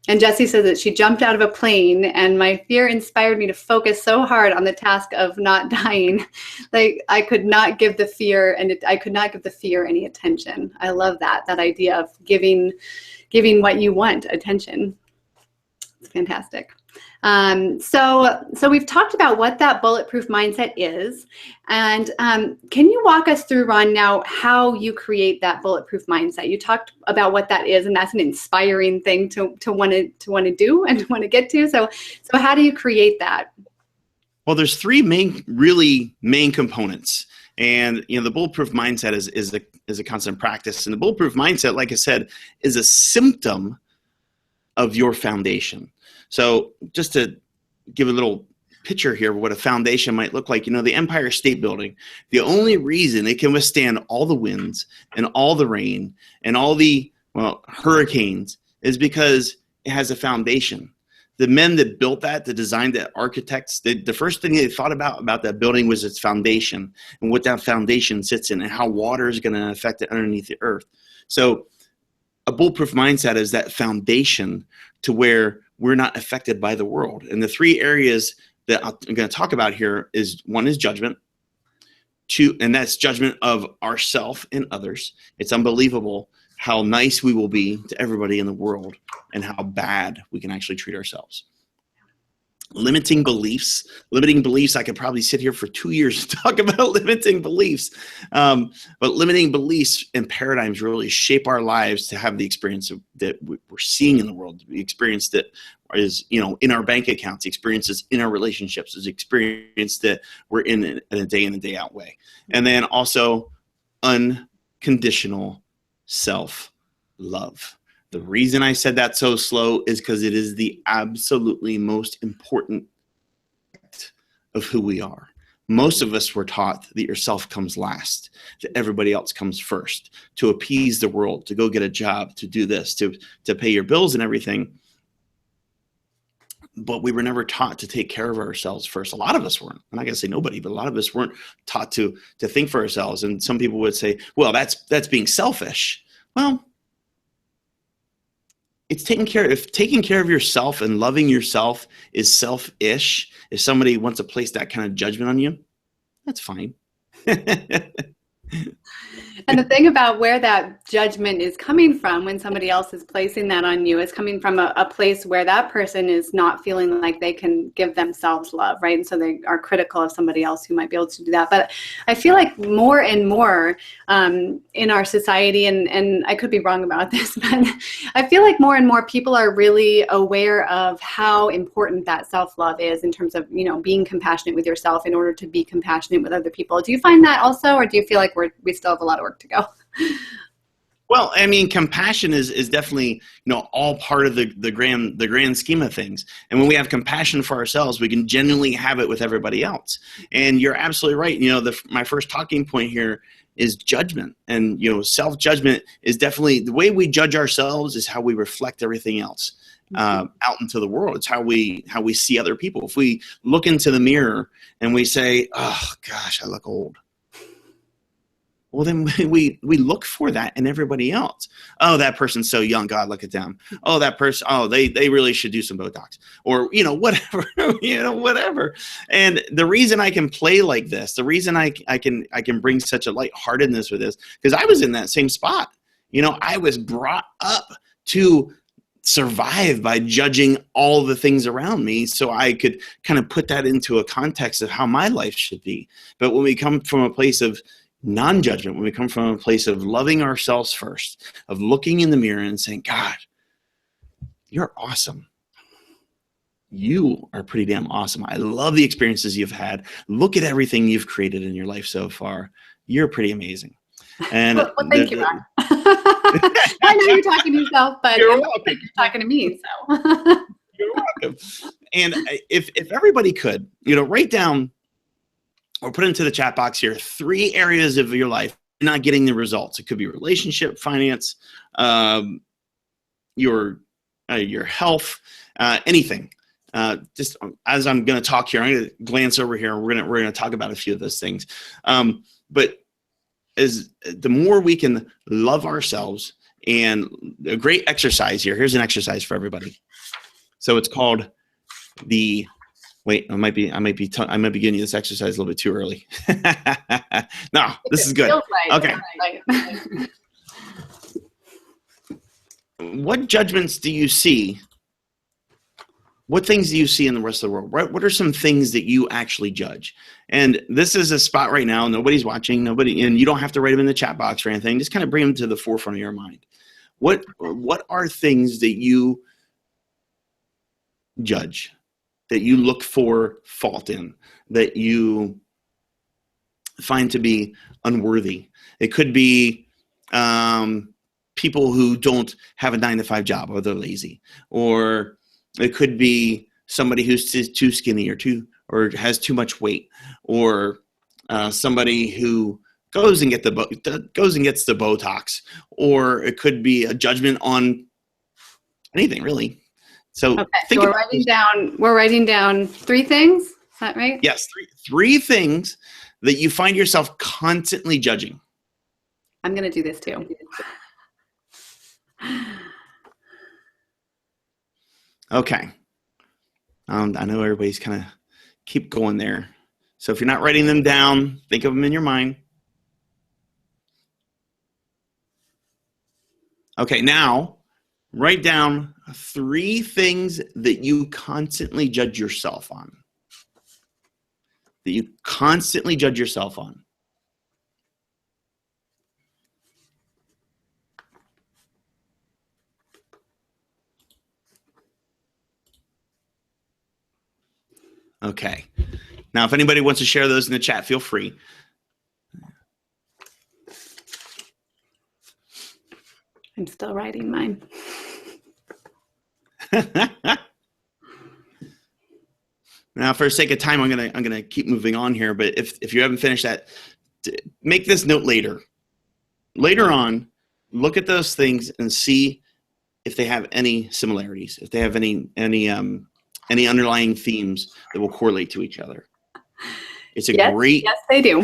And Jessie says that she jumped out of a plane, and my fear inspired me to focus so hard on the task of not dying. Like I could not give the fear any attention. I love that idea of giving what you want attention. It's fantastic. So we've talked about what that bulletproof mindset is. And can you walk us through, Ron, now how you create that bulletproof mindset? You talked about what that is, and that's an inspiring thing to want to do and want to get to. So how do you create that? Well, there's three main components. And the bulletproof mindset is a constant practice. And the bulletproof mindset, like I said, is a symptom of your foundation. So just to give a little picture here of what a foundation might look like, the Empire State Building, the only reason it can withstand all the winds and all the rain and all the hurricanes is because it has a foundation. The men that built that designed it, architects, the first thing they thought about that building was its foundation and what that foundation sits in and how water is going to affect it underneath the earth. So a bulletproof mindset is that foundation to where we're not affected by the world. And the three areas that I'm going to talk about here is one is judgment. Two, and that's judgment of ourself and others. It's unbelievable how nice we will be to everybody in the world and how bad we can actually treat ourselves. Limiting beliefs. I could probably sit here for 2 years and talk about limiting beliefs. But limiting beliefs and paradigms really shape our lives to have the experience that we're seeing in the world, the experience that is, in our bank accounts, experiences in our relationships, is experience that we're in a day in and day out way. And then also unconditional self-love. The reason I said that so slow is because it is the absolutely most important of who we are. Most of us were taught that yourself comes last, that everybody else comes first, to appease the world, to go get a job, to do this, to pay your bills and everything. But we were never taught to take care of ourselves first. A lot of us weren't. I'm not going to say nobody, but a lot of us weren't taught to think for ourselves. And some people would say, well, that's being selfish. Well, it's taking care of yourself and loving yourself is selfish. If somebody wants to place that kind of judgment on you, that's fine. And the thing about where that judgment is coming from when somebody else is placing that on you is coming from a place where that person is not feeling like they can give themselves love, right? And so they are critical of somebody else who might be able to do that. But I feel like more and more in our society, and I could be wrong about this, but I feel like more and more people are really aware of how important that self-love is in terms of, being compassionate with yourself in order to be compassionate with other people. Do you find that also, or do you feel like we still have a lot of work to go? Well, I mean, compassion is definitely, all part of the grand scheme of things. And when we have compassion for ourselves, we can genuinely have it with everybody else. And you're absolutely right. My first talking point here is judgment. And, self-judgment is definitely the way we judge ourselves is how we reflect everything else out into the world. It's how we see other people. If we look into the mirror and we say, oh gosh, I look old. Well, then we look for that in everybody else. Oh, that person's so young. God, look at them. Oh, that person. Oh, they really should do some Botox, or whatever. Whatever. And the reason I can play like this, the reason I can bring such a lightheartedness with this, because I was in that same spot. I was brought up to survive by judging all the things around me, so I could kind of put that into a context of how my life should be. But when we come from a place of non-judgment, when we come from a place of loving ourselves first, of looking in the mirror and saying, God, you're awesome. You are pretty damn awesome. I love the experiences you've had. Look at everything you've created in your life so far. You're pretty amazing. And well, thank you, Ron. I know you're talking to yourself, but you're you're talking to me. So you're welcome. And if everybody could, write down or put into the chat box here 3 areas of your life you're not getting the results. It could be relationship, finance, your health, anything. Just as I'm going to talk here, I'm going to glance over here, and we're going to talk about a few of those things. But as the more we can love ourselves, and a great exercise here. Here's an exercise for everybody. So it's called the. Wait, I might be giving you this exercise a little bit too early. No, this is good. Okay. What judgments do you see? What things do you see in the rest of the world? What are some things that you actually judge? And this is a spot right now. Nobody's watching. And you don't have to write them in the chat box or anything. Just kind of bring them to the forefront of your mind. What are things that you judge, that you look for fault in, that you find to be unworthy? It could be people who don't have a 9-to-5 job, or they're lazy, or it could be somebody who's too skinny or has too much weight, or somebody who goes and gets the Botox, or it could be a judgment on anything really. So, so we're writing down 3 things. Is that right? Yes, three things that you find yourself constantly judging. I'm going to do this too. Okay. I know everybody's kind of keep going there. So if you're not writing them down, think of them in your mind. Okay, now write down 3 things that you constantly judge yourself on. That you constantly judge yourself on. Okay. Now, if anybody wants to share those in the chat, feel free. I'm still writing mine. Now, for the sake of time, I'm gonna keep moving on here. But if you haven't finished that, make this note later. Later on, look at those things and see if they have any similarities, if they have any underlying themes that will correlate to each other. It's a great. Yes, they do.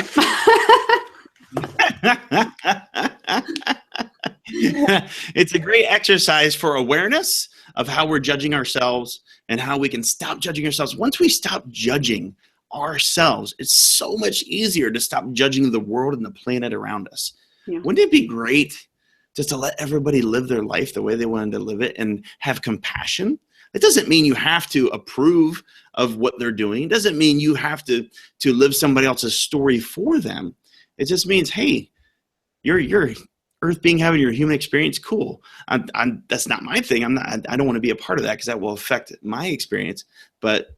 It's a great exercise for awareness of how we're judging ourselves and how we can stop judging ourselves. Once we stop judging ourselves, it's so much easier to stop judging the world and the planet around us. Yeah. Wouldn't it be great just to let everybody live their life the way they wanted to live it and have compassion? It doesn't mean you have to approve of what they're doing. It doesn't mean you have to live somebody else's story for them. It just means, hey, you're Earth being having your human experience, cool. That's not my thing. I don't want to be a part of that because that will affect my experience. But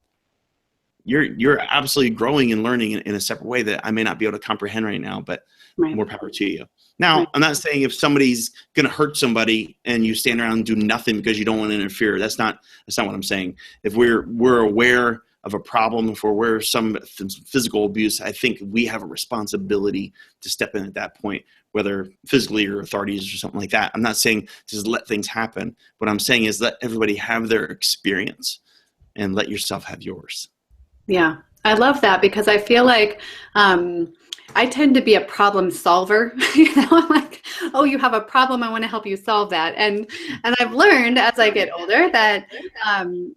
you're absolutely growing and learning in a separate way that I may not be able to comprehend right now. But more power to you. Now, I'm not saying if somebody's going to hurt somebody and you stand around and do nothing because you don't want to interfere. That's not what I'm saying. If we're aware of a problem, if we're aware of some physical abuse, I think we have a responsibility to step in at that point, whether physically or authorities or something like that. I'm not saying just let things happen. What I'm saying is let everybody have their experience and let yourself have yours. Yeah, I love that because I feel like I tend to be a problem solver. I'm like, oh, you have a problem. I want to help you solve that. And I've learned as I get older that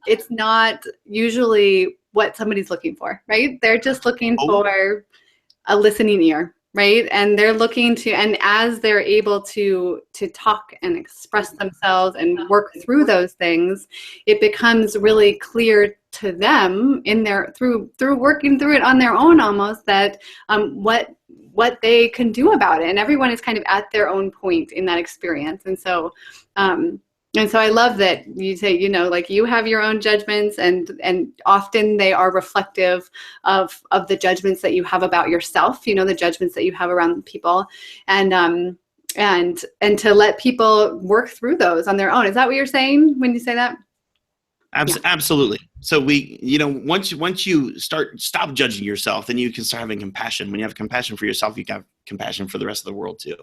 it's not usually what somebody's looking for, right? They're just looking for a listening ear. right? And they're looking to, and as they're able to talk and express themselves and work through those things, it becomes really clear to them in their through working through it on their own almost, that what they can do about it. And everyone is kind of at their own point in that experience. And so I love that you say, you know, like you have your own judgments, and often they are reflective of the judgments that you have about yourself, you know, the judgments that you have around people, and to let people work through those on their own. Is that what you're saying when you say that? Yeah. Absolutely. So once you stop judging yourself, then you can start having compassion. When you have compassion for yourself, you can have compassion for the rest of the world too.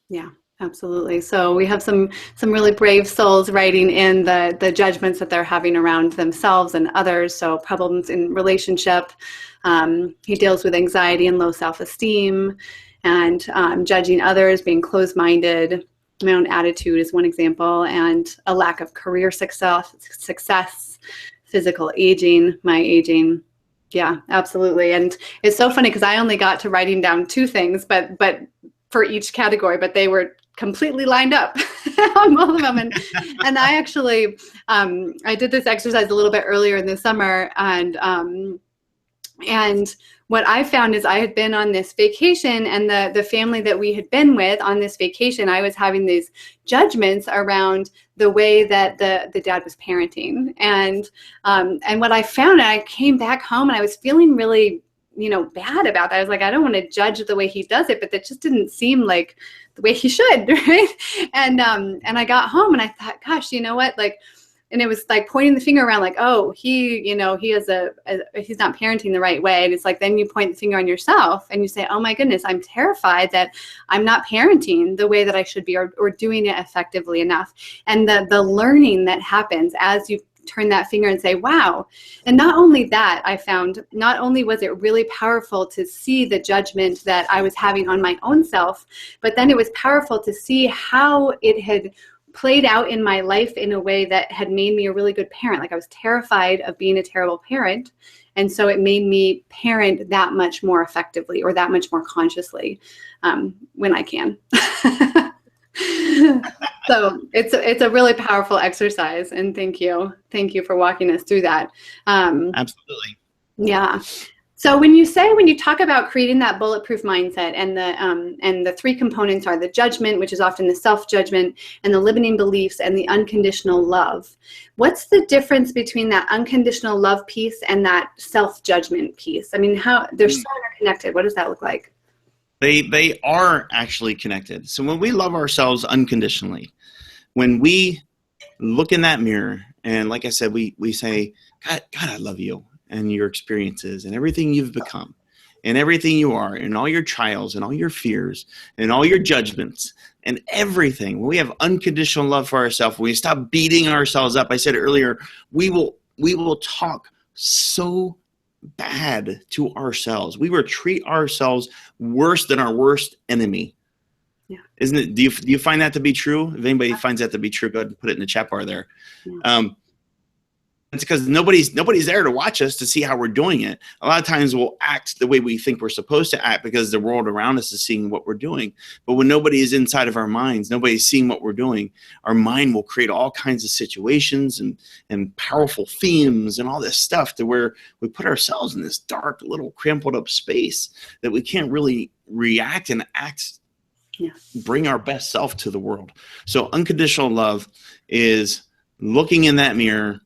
Yeah. Absolutely. So we have some really brave souls writing in the judgments that they're having around themselves and others. So problems in relationship. He deals with anxiety and low self-esteem, and judging others, being closed-minded. My own attitude is one example, and a lack of career success, physical aging, my aging. Yeah, absolutely. And it's so funny because I only got to writing down 2 things, but for each category, but they were completely lined up on both of them. And I actually, I did this exercise a little bit earlier in the summer, and what I found is I had been on this vacation, and the family that we had been with on this vacation, I was having these judgments around the way that the dad was parenting. And what I found, I came back home and I was feeling really, you know, bad about that. I was like, I don't want to judge the way he does it, but that just didn't seem like the way he should, right? And I got home and I thought, gosh, you know what, like, and it was like pointing the finger around, like, oh, he, you know, he has he's not parenting the right way. And it's like, then you point the finger on yourself and you say, oh my goodness, I'm terrified that I'm not parenting the way that I should be, or doing it effectively enough. And the learning that happens as you turn that finger and say, wow. And not only that, I found, not only was it really powerful to see the judgment that I was having on my own self, but then it was powerful to see how it had played out in my life in a way that had made me a really good parent. Like, I was terrified of being a terrible parent. And so it made me parent that much more effectively, or that much more consciously, when I can. So it's a really powerful exercise, and thank you for walking us through that. Absolutely. Yeah. So when you talk about creating that bulletproof mindset, and the 3 components are the judgment, which is often the self-judgment, and the limiting beliefs, and the unconditional love. What's the difference between that unconditional love piece and that self-judgment piece? I mean, how they're so interconnected. What does that look like? They are actually connected. So when we love ourselves unconditionally, when we look in that mirror, and like I said, we say, God, I love you, and your experiences, and everything you've become, and everything you are, and all your trials, and all your fears, and all your judgments, and everything. When we have unconditional love for ourselves, when we stop beating ourselves up, I said earlier, we will talk so bad to ourselves. We will treat ourselves worse than our worst enemy. Yeah. Isn't it? Do you find that to be true? If anybody finds that to be true, go ahead and put it in the chat bar there. Yeah. It's because nobody's there to watch us to see how we're doing it. A lot of times we'll act the way we think we're supposed to act because the world around us is seeing what we're doing. But when nobody is inside of our minds, nobody's seeing what we're doing, our mind will create all kinds of situations and powerful themes and all this stuff to where we put ourselves in this dark, little crumpled up space that we can't really react and act. Yeah. Bring our best self to the world. So unconditional love is looking in that mirror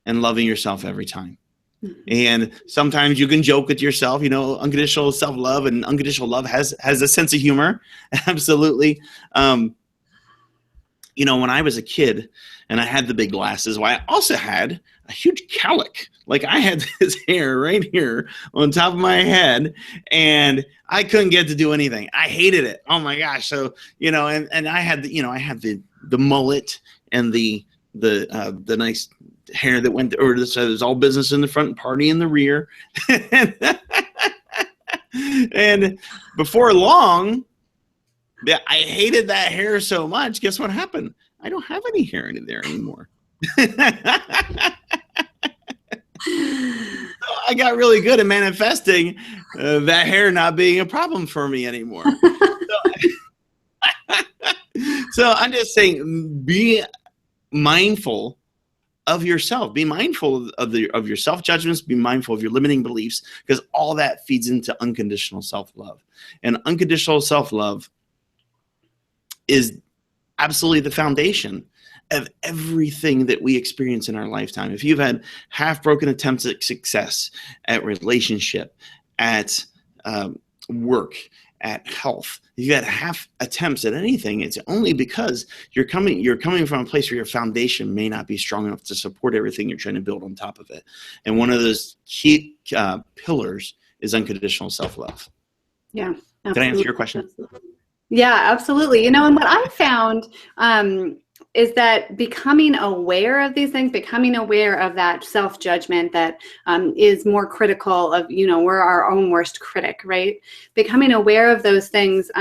and loving yourself every time. Mm-hmm. And sometimes you can joke with yourself, you know, unconditional self-love and unconditional love has a sense of humor. Absolutely. You know, when I was a kid and I had the big glasses, well, I also had a huge cowlick. Like, I had this hair right here on top of my head, and I couldn't get to do anything. I hated it. Oh my gosh. So, you know, and I had the mullet and the nice hair that went, or this was all business in the front and party in the rear. And before long, I hated that hair so much. Guess what happened? I don't have any hair in there anymore. I got really good at manifesting that hair not being a problem for me anymore. So I'm just saying, be mindful of yourself. Be mindful of your self judgments. Be mindful of your limiting beliefs, because all that feeds into unconditional self love. And unconditional self love is absolutely the foundation of everything that we experience in our lifetime. If you've had half-broken attempts at success, at relationship, at work, at health, if you've had half attempts at anything, it's only because you're coming from a place where your foundation may not be strong enough to support everything you're trying to build on top of it. And one of those key pillars is unconditional self-love. Yeah, absolutely. Did I answer your question? Absolutely. Yeah, absolutely. And what I found is that becoming aware of these things, becoming aware of that self-judgment that is more critical of, we're our own worst critic, right? Becoming aware of those things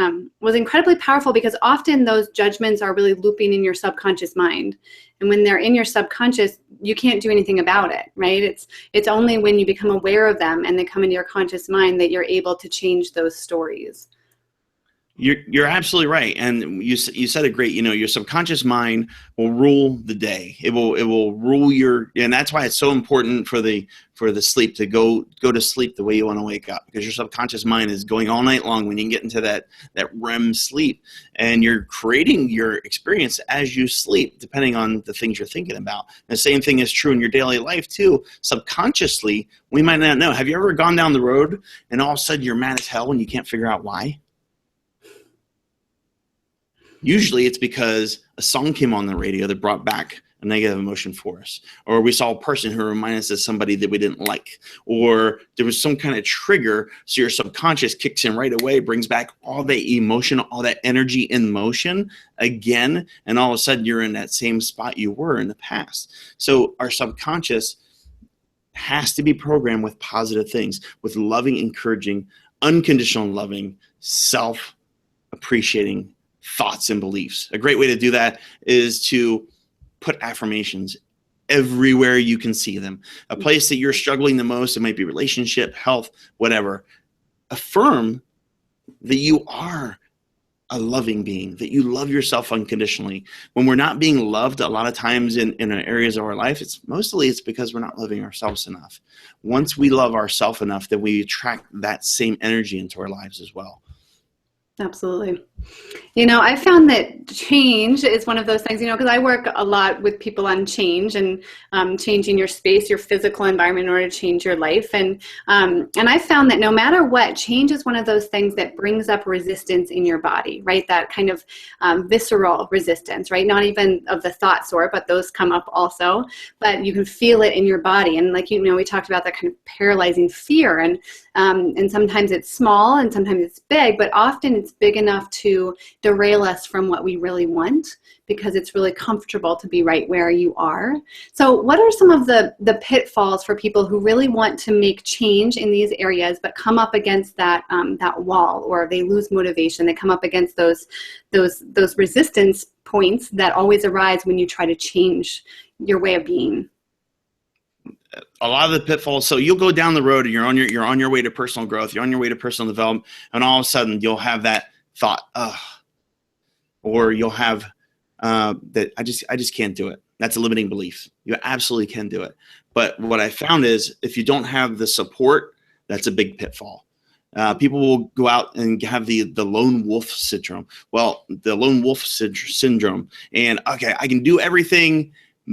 was incredibly powerful, because often those judgments are really looping in your subconscious mind. And when they're in your subconscious, you can't do anything about it, right? It's only when you become aware of them and they come into your conscious mind that you're able to change those stories. You're absolutely right, and you said it great. Your subconscious mind will rule the day. It will rule and that's why it's so important for the sleep to go to sleep the way you want to wake up, because your subconscious mind is going all night long when you get into that REM sleep, and you're creating your experience as you sleep, depending on the things you're thinking about. And the same thing is true in your daily life too. Subconsciously, we might not know. Have you ever gone down the road and all of a sudden you're mad as hell and you can't figure out why? Usually it's because a song came on the radio that brought back a negative emotion for us, or we saw a person who reminded us of somebody that we didn't like, or there was some kind of trigger, so your subconscious kicks in right away, brings back all that emotion, all that energy in motion again, and all of a sudden you're in that same spot you were in the past. So our subconscious has to be programmed with positive things, with loving, encouraging, unconditional loving, self-appreciating thoughts and beliefs. A great way to do that is to put affirmations everywhere you can see them. A place that you're struggling the most, it might be relationship, health, whatever. Affirm that you are a loving being, that you love yourself unconditionally. When we're not being loved a lot of times in areas of our life, it's because we're not loving ourselves enough. Once we love ourselves enough, then we attract that same energy into our lives as well. Absolutely. I found that change is one of those things, because I work a lot with people on change and changing your space, your physical environment in order to change your life. And I found that no matter what, change is one of those things that brings up resistance in your body, right? That kind of visceral resistance, right? Not even of the thought sort, but those come up also. But you can feel it in your body. And like, we talked about that kind of paralyzing fear. And sometimes it's small and sometimes it's big, but often it's big enough to derail us from what we really want, because it's really comfortable to be right where you are. So what are some of the pitfalls for people who really want to make change in these areas, but come up against that wall, or they lose motivation? They come up against those resistance points that always arise when you try to change your way of being. A lot of the pitfalls. So you'll go down the road and you're on your way to personal growth. You're on your way to personal development, and all of a sudden you'll have that thought, or you'll have that I just can't do it. That's a limiting belief. You absolutely can do it. But what I found is, if you don't have the support, that's a big pitfall. People will go out and have the lone wolf syndrome. Well, the lone wolf syndrome, and okay, I can do everything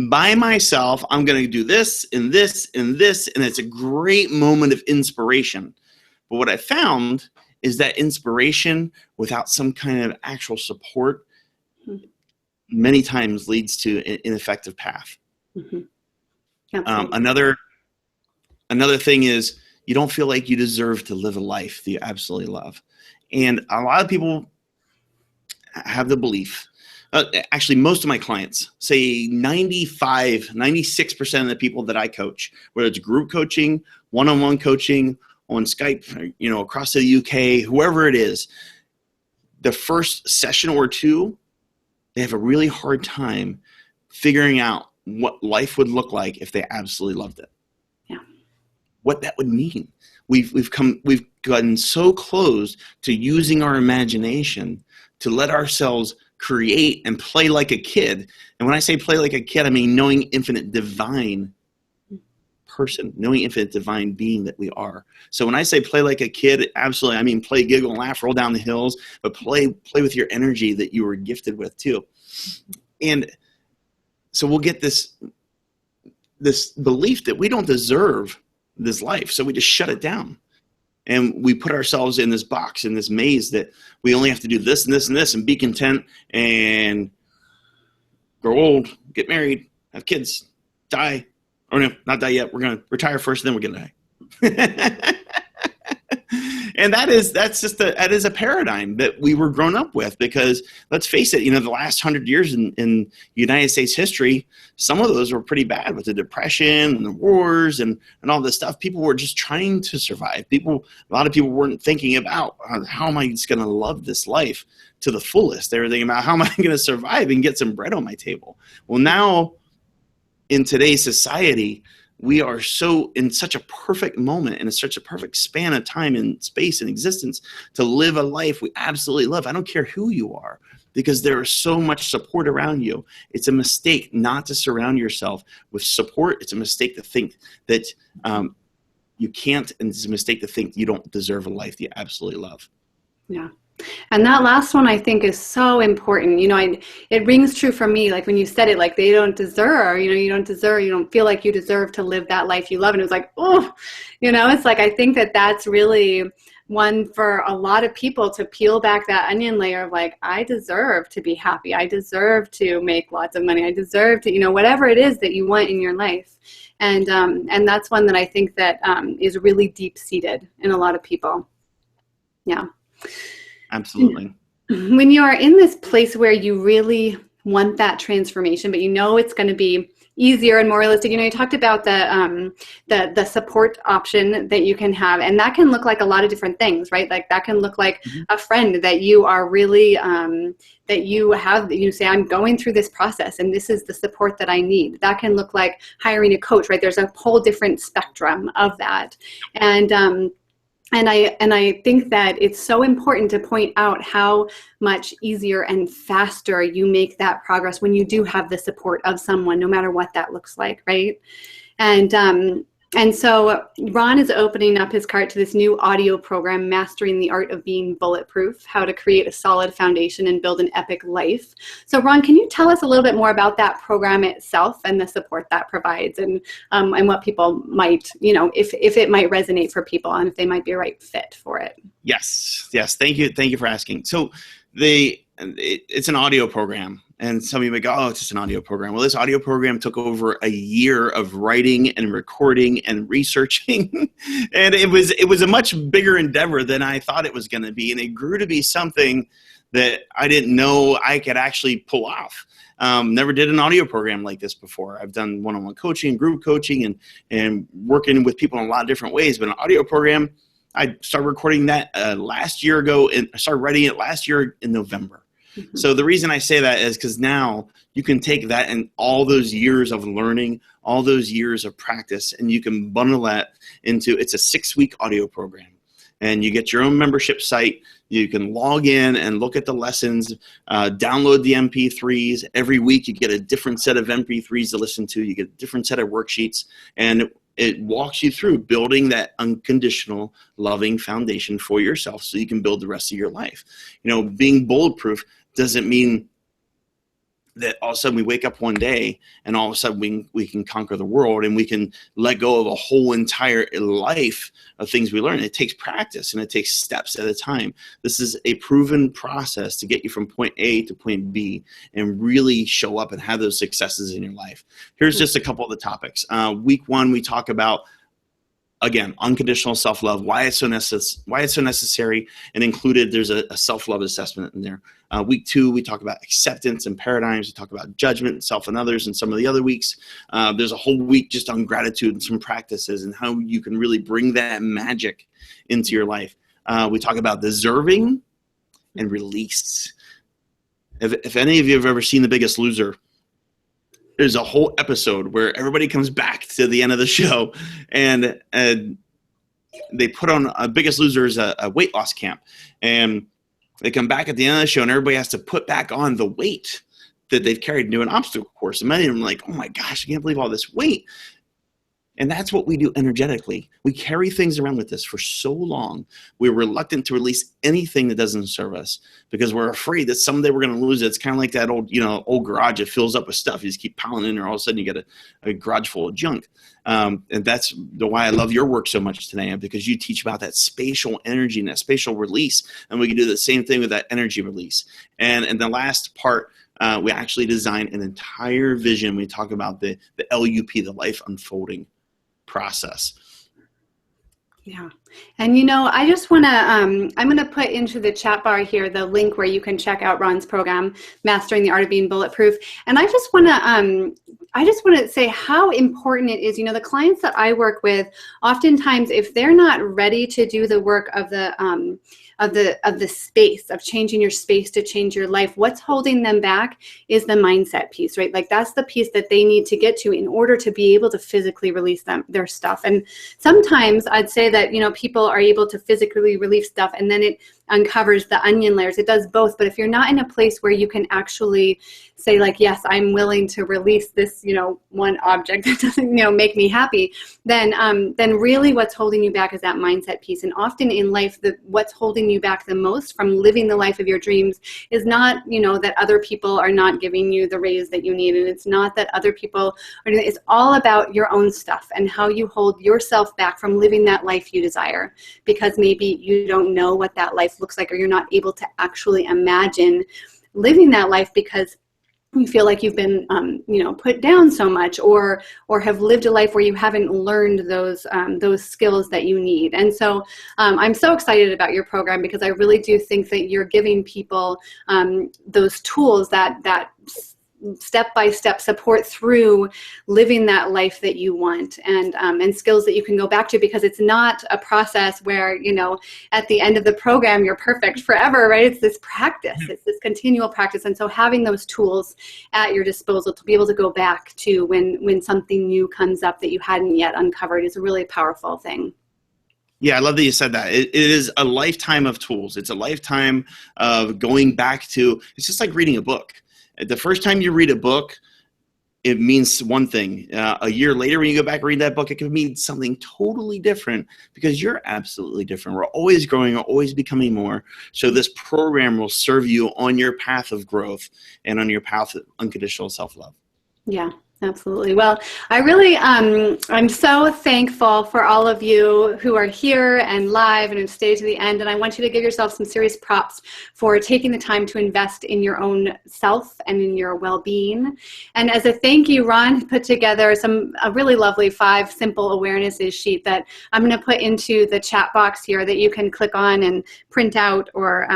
by myself. I'm going to do this and this and this, and it's a great moment of inspiration. But what I found is that inspiration without some kind of actual support many times leads to an ineffective path. Mm-hmm. Another thing is, you don't feel like you deserve to live a life that you absolutely love. And a lot of people have the belief, actually most of my clients, say 96% of the people that I coach, whether it's group coaching, one-on-one coaching, on Skype, across the UK, whoever it is, the first session or two, they have a really hard time figuring out what life would look like if they absolutely loved it. Yeah. what that would mean. We've gotten so close to using our imagination to let ourselves create and play like a kid. And when I say play like a kid, I mean knowing infinite divine person, knowing infinite divine being that we are. So when I say play like a kid, absolutely, I mean play, giggle, laugh, roll down the hills, but play with your energy that you were gifted with too. And so we'll get this belief that we don't deserve this life, so we just shut it down. And we put ourselves in this box, in this maze that we only have to do this and this and this and be content and grow old, get married, have kids, die. Or no, not die yet. We're going to retire first, and then we're going to die. And that is a paradigm that we were grown up with, because let's face it, the last 100 years in United States history, some of those were pretty bad with the Depression and the wars and all this stuff. People were just trying to survive. A lot of people weren't thinking about how am I just going to love this life to the fullest. They were thinking about how am I going to survive and get some bread on my table. Well, now in today's society, we are so in such a perfect moment and in such a perfect span of time and space and existence to live a life we absolutely love. I don't care who you are, because there is so much support around you. It's a mistake not to surround yourself with support. It's a mistake to think that you can't, and it's a mistake to think you don't deserve a life that you absolutely love. Yeah. And that last one, I think, is so important. It rings true for me. Like when you said it, like they don't deserve, you don't feel like you deserve to live that life you love. And it was like, oh, it's like, I think that that's really one for a lot of people to peel back that onion layer of like, I deserve to be happy. I deserve to make lots of money. I deserve to, whatever it is that you want in your life. And that's one that I think that is really deep seated in a lot of people. Yeah. Absolutely. When you are in this place where you really want that transformation, but it's going to be easier and more realistic. You talked about the support option that you can have, and that can look like a lot of different things, right? Like that can look like a friend that you are really that you have. You say, I'm going through this process, and this is the support that I need. That can look like hiring a coach, right? There's a whole different spectrum of that, And I think that it's so important to point out how much easier and faster you make that progress when you do have the support of someone, no matter what that looks like, right? And so Ron is opening up his cart to this new audio program, Mastering the Art of Being Bulletproof, how to create a solid foundation and build an epic life. So Ron, can you tell us a little bit more about that program itself and the support that provides, and what people might, if it might resonate for people and if they might be a right fit for it? Yes. Thank you for asking. So it's an audio program. And some of you may go, oh, it's just an audio program. Well, this audio program took over a year of writing and recording and researching. And it was a much bigger endeavor than I thought it was going to be. And it grew to be something that I didn't know I could actually pull off. Never did an audio program like this before. I've done one-on-one coaching, group coaching, and working with people in a lot of different ways. But an audio program, I started recording that last year ago, and I started writing it last year in November. So the reason I say that is because now you can take that and all those years of learning, all those years of practice, and you can bundle that into, it's a 6-week audio program. And you get your own membership site. You can log in and look at the lessons, download the MP3s. Every week you get a different set of MP3s to listen to. You get a different set of worksheets. And it walks you through building that unconditional, loving foundation for yourself so you can build the rest of your life. Being bulletproof doesn't mean that all of a sudden we wake up one day and all of a sudden we can conquer the world and we can let go of a whole entire life of things we learn. It takes practice and it takes steps at a time. This is a proven process to get you from point A to point B and really show up and have those successes in your life. Here's just a couple of the topics. Week 1, we talk about, again, unconditional self-love, why it's so necessary, and included there's a self-love assessment in there. Week 2, we talk about acceptance and paradigms. We talk about judgment, self and others, and some of the other weeks. There's a whole week just on gratitude and some practices and how you can really bring that magic into your life. We talk about deserving and release. If any of you have ever seen The Biggest Loser, there's a whole episode where everybody comes back to the end of the show, and they put on Biggest Loser's a weight loss camp, and they come back at the end of the show, and everybody has to put back on the weight that they've carried into an obstacle course. And many of them are like, oh my gosh, I can't believe all this weight. And that's what we do energetically. We carry things around with us for so long. We're reluctant to release anything that doesn't serve us because we're afraid that someday we're going to lose it. It's kind of like that old garage that fills up with stuff. You just keep piling in there. All of a sudden you get a garage full of junk. And that's why I love your work so much today, because you teach about that spatial energy and that spatial release. And we can do the same thing with that energy release. And the last part, we actually design an entire vision. We talk about the LUP, the life unfolding process. Yeah. And, I just want to, I'm going to put into the chat bar here the link where you can check out Ron's program, Mastering the Art of Being Bulletproof. And I just want to say how important it is. The clients that I work with, oftentimes, if they're not ready to do the work of the space, of changing your space to change your life, what's holding them back is the mindset piece, right? Like that's the piece that they need to get to in order to be able to physically release their stuff. And sometimes I'd say that, people are able to physically release stuff and then it uncovers the onion layers. It does both. But if you're not in a place where you can actually say like, yes, I'm willing to release this, one object that doesn't, make me happy, then really what's holding you back is that mindset piece. And often in life, what's holding you back the most from living the life of your dreams is not, that other people are not giving you the raise that you need. And it's not that other people are doing it. It's all about your own stuff and how you hold yourself back from living that life you desire, because maybe you don't know what that life looks like, or you're not able to actually imagine living that life because you feel like you've been, put down so much, or have lived a life where you haven't learned those skills that you need. And so I'm so excited about your program because I really do think that you're giving people those tools that step-by-step support through living that life that you want, and skills that you can go back to, because it's not a process where, at the end of the program, you're perfect forever, right? It's this practice, it's this continual practice. And so having those tools at your disposal to be able to go back to when something new comes up that you hadn't yet uncovered is a really powerful thing. Yeah, I love that you said that. It is a lifetime of tools. It's a lifetime of going back to, it's just like reading a book. The first time you read a book, it means one thing. A year later, when you go back and read that book, it can mean something totally different, because you're absolutely different. We're always growing, we're always becoming more. So this program will serve you on your path of growth and on your path of unconditional self-love. Yeah. Absolutely. Well, I really, I'm so thankful for all of you who are here and live and who stayed to the end. And I want you to give yourself some serious props for taking the time to invest in your own self and in your well-being. And as a thank you, Ron put together a really lovely 5 simple awarenesses sheet that I'm going to put into the chat box here that you can click on and print out or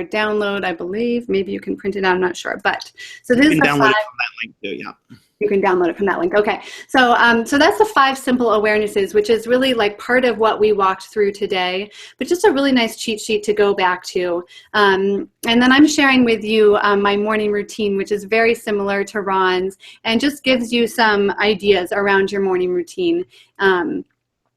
download, I believe. Maybe you can print it out, I'm not sure. But so this is the 5. From that link too, yeah. You can download it from that link. Okay. So so that's the 5 simple awarenesses, which is really like part of what we walked through today, but just a really nice cheat sheet to go back to. And then I'm sharing with you my morning routine, which is very similar to Ron's, and just gives you some ideas around your morning routine.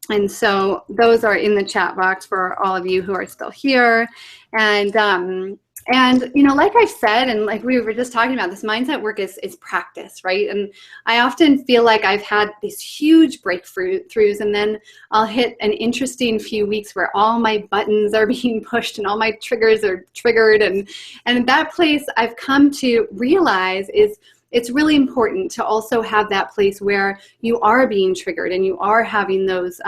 And so those are in the chat box for all of you who are still here. And like I've said, and like we were just talking about, this mindset work is practice, right? And I often feel like I've had these huge breakthroughs, and then I'll hit an interesting few weeks where all my buttons are being pushed and all my triggers are triggered. And in that place, I've come to realize is it's really important to also have that place where you are being triggered and you are having those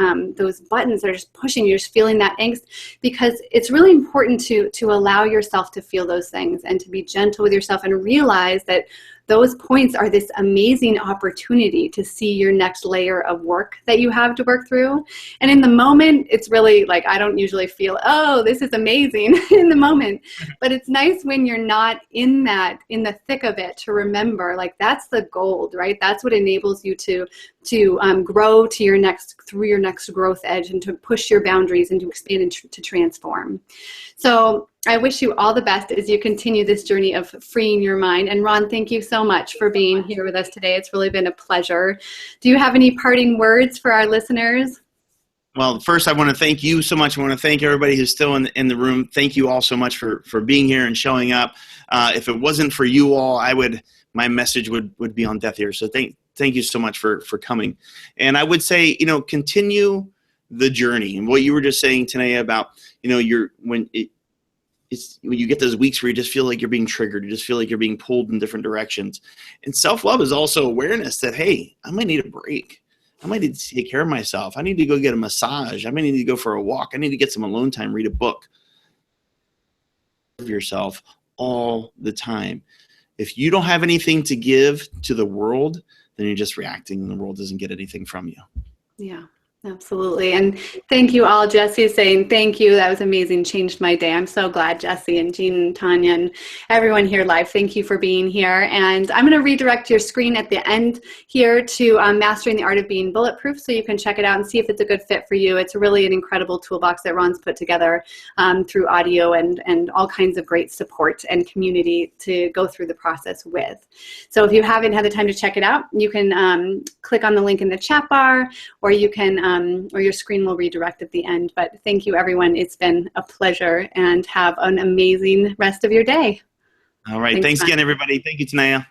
buttons that are just pushing, you're just feeling that angst, because it's really important to allow yourself to feel those things and to be gentle with yourself and realize that those points are this amazing opportunity to see your next layer of work that you have to work through. And in the moment, it's really like, I don't usually feel, oh, this is amazing in the moment. But it's nice when you're not in the thick of it, to remember, like, that's the gold, right? That's what enables you to to grow to your next, through your next growth edge, and to push your boundaries and to expand and to transform. So I wish you all the best as you continue this journey of freeing your mind. And Ron, thank you so much for being here with us today. It's really been a pleasure. Do you have any parting words for our listeners? Well, first, I want to thank you so much. I want to thank everybody who's still in the room. Thank you all so much for being here and showing up. If it wasn't for you all, my message would be on deaf ears. So thank you so much for coming. And I would say, continue the journey. And what you were just saying today about, when you get those weeks where you just feel like you're being triggered, you just feel like you're being pulled in different directions. And self-love is also awareness that, hey, I might need a break. I might need to take care of myself. I need to go get a massage. I might need to go for a walk. I need to get some alone time, read a book. Yourself all the time. If you don't have anything to give to the world, then you're just reacting and the world doesn't get anything from you. Yeah, absolutely. And thank you all. Jesse is saying thank you. That was amazing. Changed my day. I'm so glad, Jesse and Jean and Tanya and everyone here live. Thank you for being here. And I'm going to redirect your screen at the end here to Mastering the Art of Being Bulletproof, so you can check it out and see if it's a good fit for you. It's really an incredible toolbox that Ron's put together through audio and all kinds of great support and community to go through the process with. So if you haven't had the time to check it out, you can click on the link in the chat bar, or you can or your screen will redirect at the end. But thank you, everyone. It's been a pleasure, and have an amazing rest of your day. All right. Thanks again, everybody. Thank you, Tanaya.